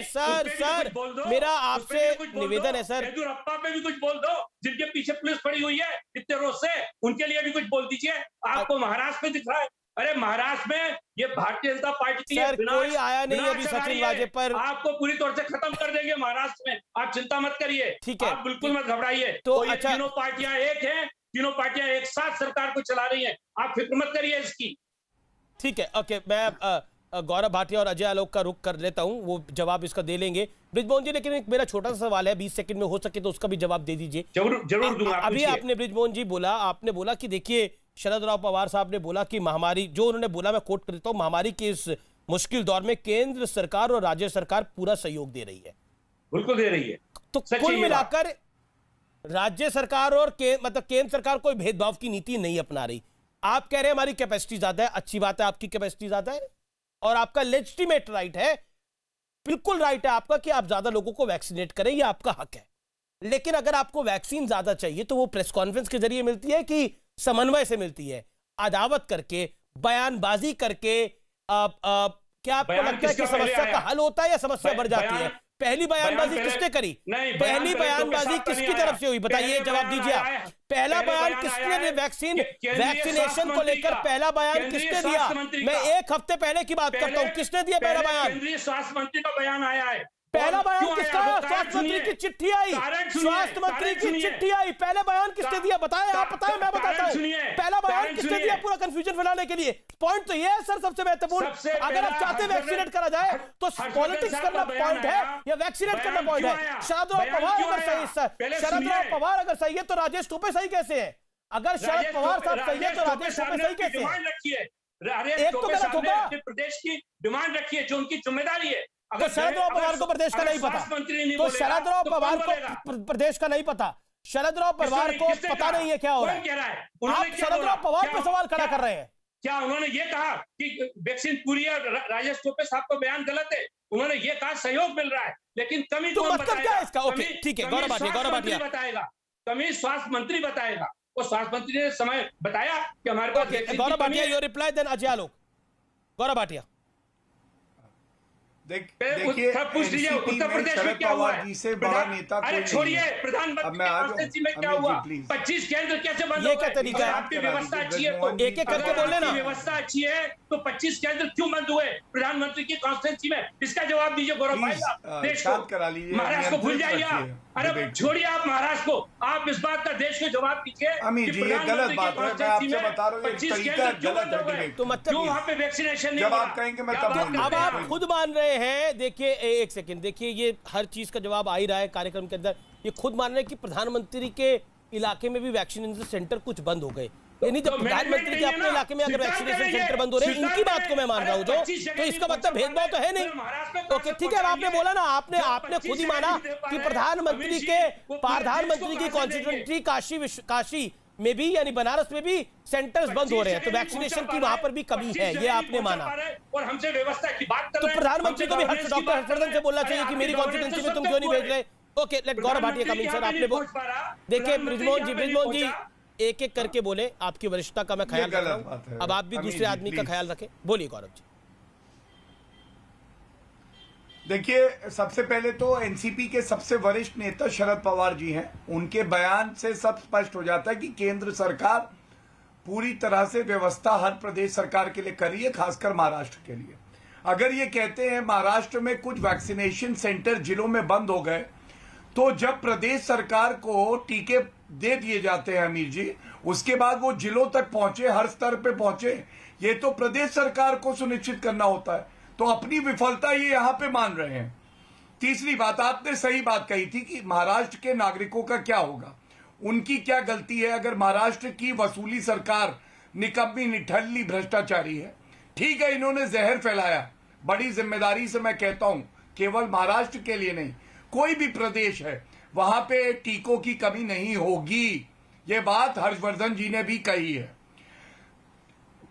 सर, मेरा आपसे निवेदन है सर, येदियुरप्पा पे भी कुछ बोल दो, जिनके पीछे पुलिस पड़ी हुई है इतने रोज से, उनके लिए भी कुछ बोल दीजिए। आपको महाराष्ट्र में दिख रहा है, अरे महाराष्ट्र में ये भारतीय जनता पार्टी के लिए कोई आया नहीं अभी सचिन वाजे पर, आपको पूरी तौर से खत्म कर देंगे महाराष्ट्र में, आप चिंता मत करिए। ठीक है, आप बिल्कुल मत घबराइए। तो ये अच्छा, तीनों पार्टियां एक हैं, तीनों पार्टियां एक साथ सरकार को चला रही हैं, आप फिक्र मत करिए इसकी। ठीक है, ओके, मैं गौरव भाटिया और अजय आलोक का रुख कर लेता हूं, वो जवाब इसका दे लेंगे। ब्रिजमोहन जी, लेकिन एक मेरा छोटा सा सवाल है, 20 सेकंड में हो सके तो उसका भी जवाब दे दीजिए। जरूर दूंगा। अभी आपने ब्रिजमोहन जी आपने बोला कि देखिए शरद राव पवार साहब ने बोला कि महामारी, जो उन्होंने बोला मैं कोट करता हूं, महामारी के इस मुश्किल दौर में केंद्र सरकार और राज्य सरकार पूरा सहयोग दे रही है। बिल्कुल दे रही है। तो कुल मिलाकर राज्य सरकार और मतलब केंद्र सरकार कोई भेदभाव की नीति नहीं अपना रही। आप कह रहे हैं हमारी कैपेसिटी ज्यादा है, अच्छी बात है, आपकी कैपेसिटी ज्यादा है और आपका लेजिटिमेट राइट है, बिल्कुल राइट है आपका कि आप ज्यादा लोगों को वैक्सीनेट करें, ये आपका हक है। लेकिन अगर आपको वैक्सीन ज्यादा चाहिए तो वो प्रेस कॉन्फ्रेंस के जरिए मिलती है कि समन्वय से मिलती है, अदावत करके, बयानबाजी करके? क्या आपको लगता है कि समस्या का हल होता है या समस्या बढ़ जाती है? पहली बयानबाजी किसने करी? पहली बयानबाजी किसकी तरफ से हुई, बताइए, जवाब दीजिए आप। पहला बयान किसने, वैक्सीनेशन को लेकर पहला बयान किसने दिया? मैं एक हफ्ते पहले की बात करता हूं, किसने दिया पहला बयान? केंद्रीय स्वास्थ्य मंत्री का बयान आया है। पहला बयान किसका? स्वास्थ्य मंत्री की चिट्ठी आई, स्वास्थ्य मंत्री की चिट्ठी आई, पहले बयान किसने दिया? बताएं, आप बताएं, मैं बताता हूं। पहला बयान किसने दिया पूरा कंफ्यूजन फैलाने के लिए? पॉइंट तो ये है सर, सबसे महत्वपूर्ण, अगर आप चाहते वैक्सीनेट करा जाए तो पॉलिटिक्स करना पॉइंट है या वैक्सीनेट करना पॉइंट है? शरद राव पवार अगर सही, शरद राव पवार अगर सही है तो राजेश टोपे सही कैसे है? अगर शरद पवार साहब सही है तो राजेश टोपे सही कैसे है? एक तो गलत होगा। प्रदेश की डिमांड रखी है जो उनकी जिम्मेदारी है। तो शरद राव पवार को प्रदेश का नहीं पता, तो शरद राव पवार को प्रदेश का नहीं पता, शरद राव पवार को पता नहीं है क्या हो रहा है। आप शरद राव पवार पे सवाल खड़ा कर रहे हैं। क्या उन्होंने ये कहा कि वैक्सीन पूरी है? राजेश टोपे साहब का बयान गलत है। उन्होंने ये कहा सहयोग मिल रहा है, लेकिन कमी तो मतलब क्या है इसका? ओके, ठीक है, गौरव भाटिया बताएगा, कमी स्वास्थ्य मंत्री बताएगा। और स्वास्थ्य मंत्री ने समय बताया कि हमारे पास। Gaurav Bhatia, your reply, then Ajay Alok. Gaurav Bhatia, देखिए, उत्तर प्रदेश में क्या हुआ है? से बड़ा नेता कोई नहीं। छोड़िए, प्रधानमंत्री में क्या हुआ? 25 केंद्र कैसे बंद? ये क्या तरीका है? आपकी व्यवस्था अच्छी है तो एक एक करके बोले ना। व्यवस्था अच्छी है तो 25 केंद्र क्यों बंद हुए प्रधानमंत्री की कॉन्फ्रेंस में? इसका जवाब दीजिए गौरव भाई। देश को, महाराष्ट्र को भूल जाइए आप। अरे छोड़िए आप महाराष्ट्र को, आप इस बात का देश को जवाब दीजिए। अमीर जी, ये गलत बात है, मैं आपसे बता रहा हूँ, 25 केंद्र क्यों बंद हो गए? तो मतलब क्यों वहाँ पे वैक्सीनेशन नहीं? जब आप कहेंगे मैं तब। अब आप खुद मान रहे हैं, देखिए एक सेकंड, देखिए ये हर चीज का जवाब आ ही रहा है कार्यक्रम के अंदर। ये खुद मान रहे हैं कि प्रधानमंत्री के इलाके में भी वैक्सीनेशन सेंटर कुछ बंद हो गए, यानी जब प्रधानमंत्री के अपने इलाके में अगर वैक्सीनेशन सेंटर बंद हो रहे हैं, इनकी बात को मैं मान रहा हूं, तो इसका मतलब भेदभाव तो है नहीं। ओके, ठीक है, आपने बोला ना, आपने खुद ही माना कि प्रधानमंत्री की कॉन्स्टिट्यूएंसी काशी में भी, यानी बनारस में भी सेंटर्स बंद हो रहे हैं, तो वैक्सीनेशन की वहां पर भी कमी है, ये आपने माना। और हमसे व्यवस्था की बात कर तो प्रधानमंत्री को भी डॉक्टर हर्षवर्धन से बोलना चाहिए कि मेरी कॉन्स्टिट्यूएंसी में तुम क्यों नहीं भेज रहे? Okay, late Gaurav Bhatia coming sir. आपने देखिए ब्रिजमोहन जी एक एक करके बोले, आपकी वरिष्ठता का मैं ख्याल रख रहा हूं, अब आप भी दूसरे आदमी का ख्याल रखें। बोलिए गौरव जी। देखिए, सबसे पहले तो एनसीपी के सबसे वरिष्ठ नेता शरद पवार जी हैं। उनके बयान से सब स्पष्ट हो जाता है कि केंद्र सरकार पूरी तरह से व्यवस्था हर प्रदेश सरकार के लिए करी है, खासकर महाराष्ट्र के लिए। अगर ये कहते हैं महाराष्ट्र में कुछ वैक्सीनेशन सेंटर जिलों में बंद हो गए, तो जब प्रदेश सरकार को टीके दे दिए जाते हैं अमीर जी, उसके बाद वो जिलों तक पहुंचे, हर स्तर पे पहुंचे, ये तो प्रदेश सरकार को सुनिश्चित करना होता है। तो अपनी विफलता ये यहां पे मान रहे हैं। तीसरी बात, आपने सही बात कही थी कि महाराष्ट्र के नागरिकों का क्या होगा, उनकी क्या गलती है अगर महाराष्ट्र की वसूली सरकार निकम्मी, निठल्ली, भ्रष्टाचारी है। ठीक है, इन्होंने जहर फैलाया, बड़ी जिम्मेदारी से मैं कहता हूं, केवल महाराष्ट्र के लिए नहीं, कोई भी प्रदेश है वहां पे टीकों की कमी नहीं होगी। ये बात हर्षवर्धन जी ने भी कही है।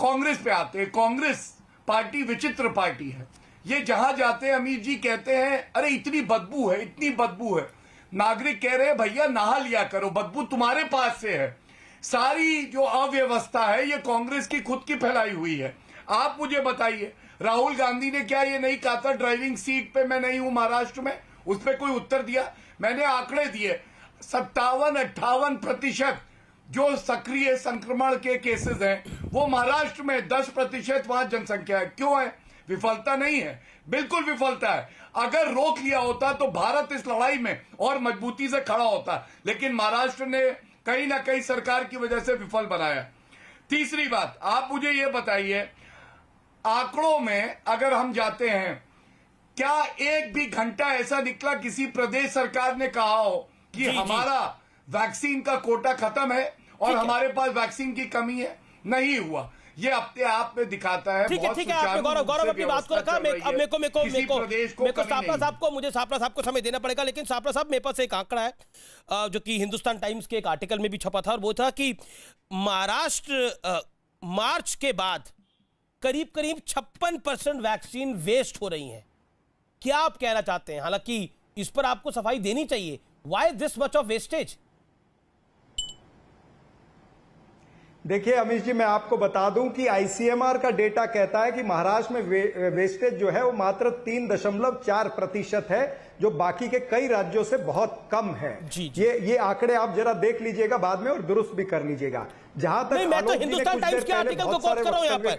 कांग्रेस पे आते हैं, कांग्रेस पार्टी विचित्र पार्टी है। ये जहां जाते हैं अमीर जी कहते हैं अरे इतनी बदबू है, इतनी बदबू है। नागरिक कह रहे हैं भैया नहा लिया करो, बदबू तुम्हारे पास से है। सारी जो अव्यवस्था है ये कांग्रेस की खुद की फैलाई हुई है। आप मुझे बताइए, राहुल गांधी ने क्या ये नहीं कहा था ड्राइविंग सीट पे मैं नहीं हूं महाराष्ट्र में? उस पर कोई उत्तर दिया? मैंने आंकड़े दिए, 57-58% जो सक्रिय संक्रमण के केसेस हैं वो महाराष्ट्र में, 10% वहां जनसंख्या है। क्यों है? विफलता नहीं है, बिल्कुल विफलता है। अगर रोक लिया होता तो भारत इस लड़ाई में और मजबूती से खड़ा होता, लेकिन महाराष्ट्र ने कहीं ना कहीं सरकार की वजह से विफल बनाया। तीसरी बात, आप मुझे ये बताइए, आंकड़ों में अगर हम जाते हैं, क्या एक भी घंटा ऐसा निकला किसी प्रदेश सरकार ने कहा हो कि हमारा वैक्सीन का कोटा खत्म है और हमारे पास वैक्सीन की कमी है? नहीं हुआ। ये अपने आप में दिखाता है। ठीक है, आपने गौरव अपनी बात को रखा। मुझे सापरा साहब को समय देना पड़ेगा, लेकिन सापरा साहब मेरे पास एक आंकड़ा है जो कि हिंदुस्तान टाइम्स के एक आर्टिकल में भी छपा था, और वो था कि महाराष्ट्र मार्च के बाद करीब 56% वैक्सीन वेस्ट हो रही है। क्या आप कहना चाहते हैं? हालांकि इस पर आपको सफाई देनी चाहिए, why this much of wastage? देखिए अमीश जी, मैं आपको बता दूं कि आईसीएमआर का डेटा कहता है कि महाराष्ट्र में वेस्टेज जो है वो मात्र 3.4% है, जो बाकी के कई राज्यों से बहुत कम है। ये आंकड़े आप जरा देख लीजिएगा बाद में और दुरुस्त भी कर लीजिएगा। जहां तक मैं तो हिंदुस्तान टाइम्स के आर्टिकल को कोट कर रहा हूं यहां पर।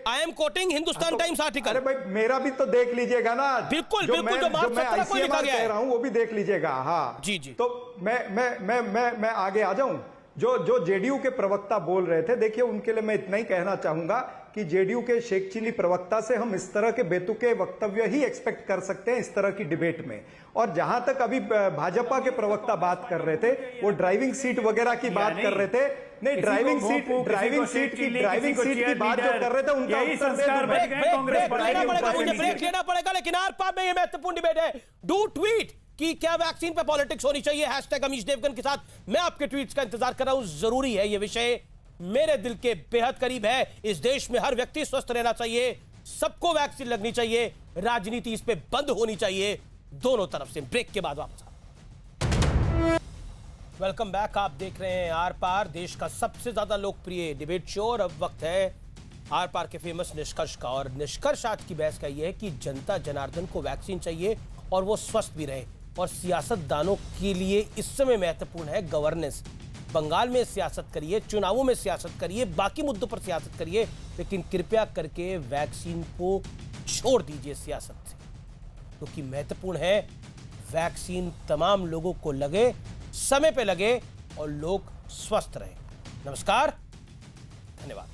I am quoting Hindustan times article. अरे भाई मेरा भी तो देख लीजिएगा ना। बिल्कुल जो मैं आईसीएमआर कह रहा हूं वो भी देख लीजिएगा। हाँ जी। तो मैं आगे आ जाऊं। जो जेडीयू के प्रवक्ता बोल रहे थे, देखिए उनके लिए मैं इतना ही कहना चाहूंगा कि जेडीयू के शेख चिली प्रवक्ता से हम इस तरह के बेतुके वक्तव्य ही एक्सपेक्ट कर सकते हैं इस तरह की डिबेट में। और जहां तक अभी भाजपा के प्रवक्ता बात कर रहे थे, वो ड्राइविंग सीट वगैरह की बात कर रहे थे। नहीं, ड्राइविंग सीट की बात जो कर रहे थे उनका उत्तर ब्रेक लेना पड़ेगा, लेकिन आर पार में ये महत्वपूर्ण डिबेट है। डू ट्वीट कि क्या वैक्सीन पे पॉलिटिक्स होनी चाहिए, हैशटैग अमीश देवगन के साथ मैं आपके ट्वीट्स का इंतजार कर रहा हूं। जरूरी है, यह विषय मेरे दिल के बेहद करीब है। इस देश में हर व्यक्ति स्वस्थ रहना चाहिए, सबको वैक्सीन लगनी चाहिए, राजनीति इस पे बंद होनी चाहिए, दोनों तरफ से। ब्रेक के बाद वापस वेलकम बैक। आप देख रहे हैं आर पार, देश का सबसे ज्यादा लोकप्रिय डिबेट शो, और अब वक्त है आर पार के फेमस निष्कर्ष का। और निष्कर्ष आज की बहस का यह है कि जनता जनार्दन को वैक्सीन चाहिए और वो स्वस्थ भी रहे, और सियासतदानों के लिए इस समय महत्वपूर्ण है गवर्नेंस। बंगाल में सियासत करिए, चुनावों में सियासत करिए, बाकी मुद्दों पर सियासत करिए, लेकिन कृपया करके वैक्सीन को छोड़ दीजिए सियासत से, क्योंकि महत्वपूर्ण है वैक्सीन तमाम लोगों को लगे, समय पे लगे और लोग स्वस्थ रहें। नमस्कार, धन्यवाद।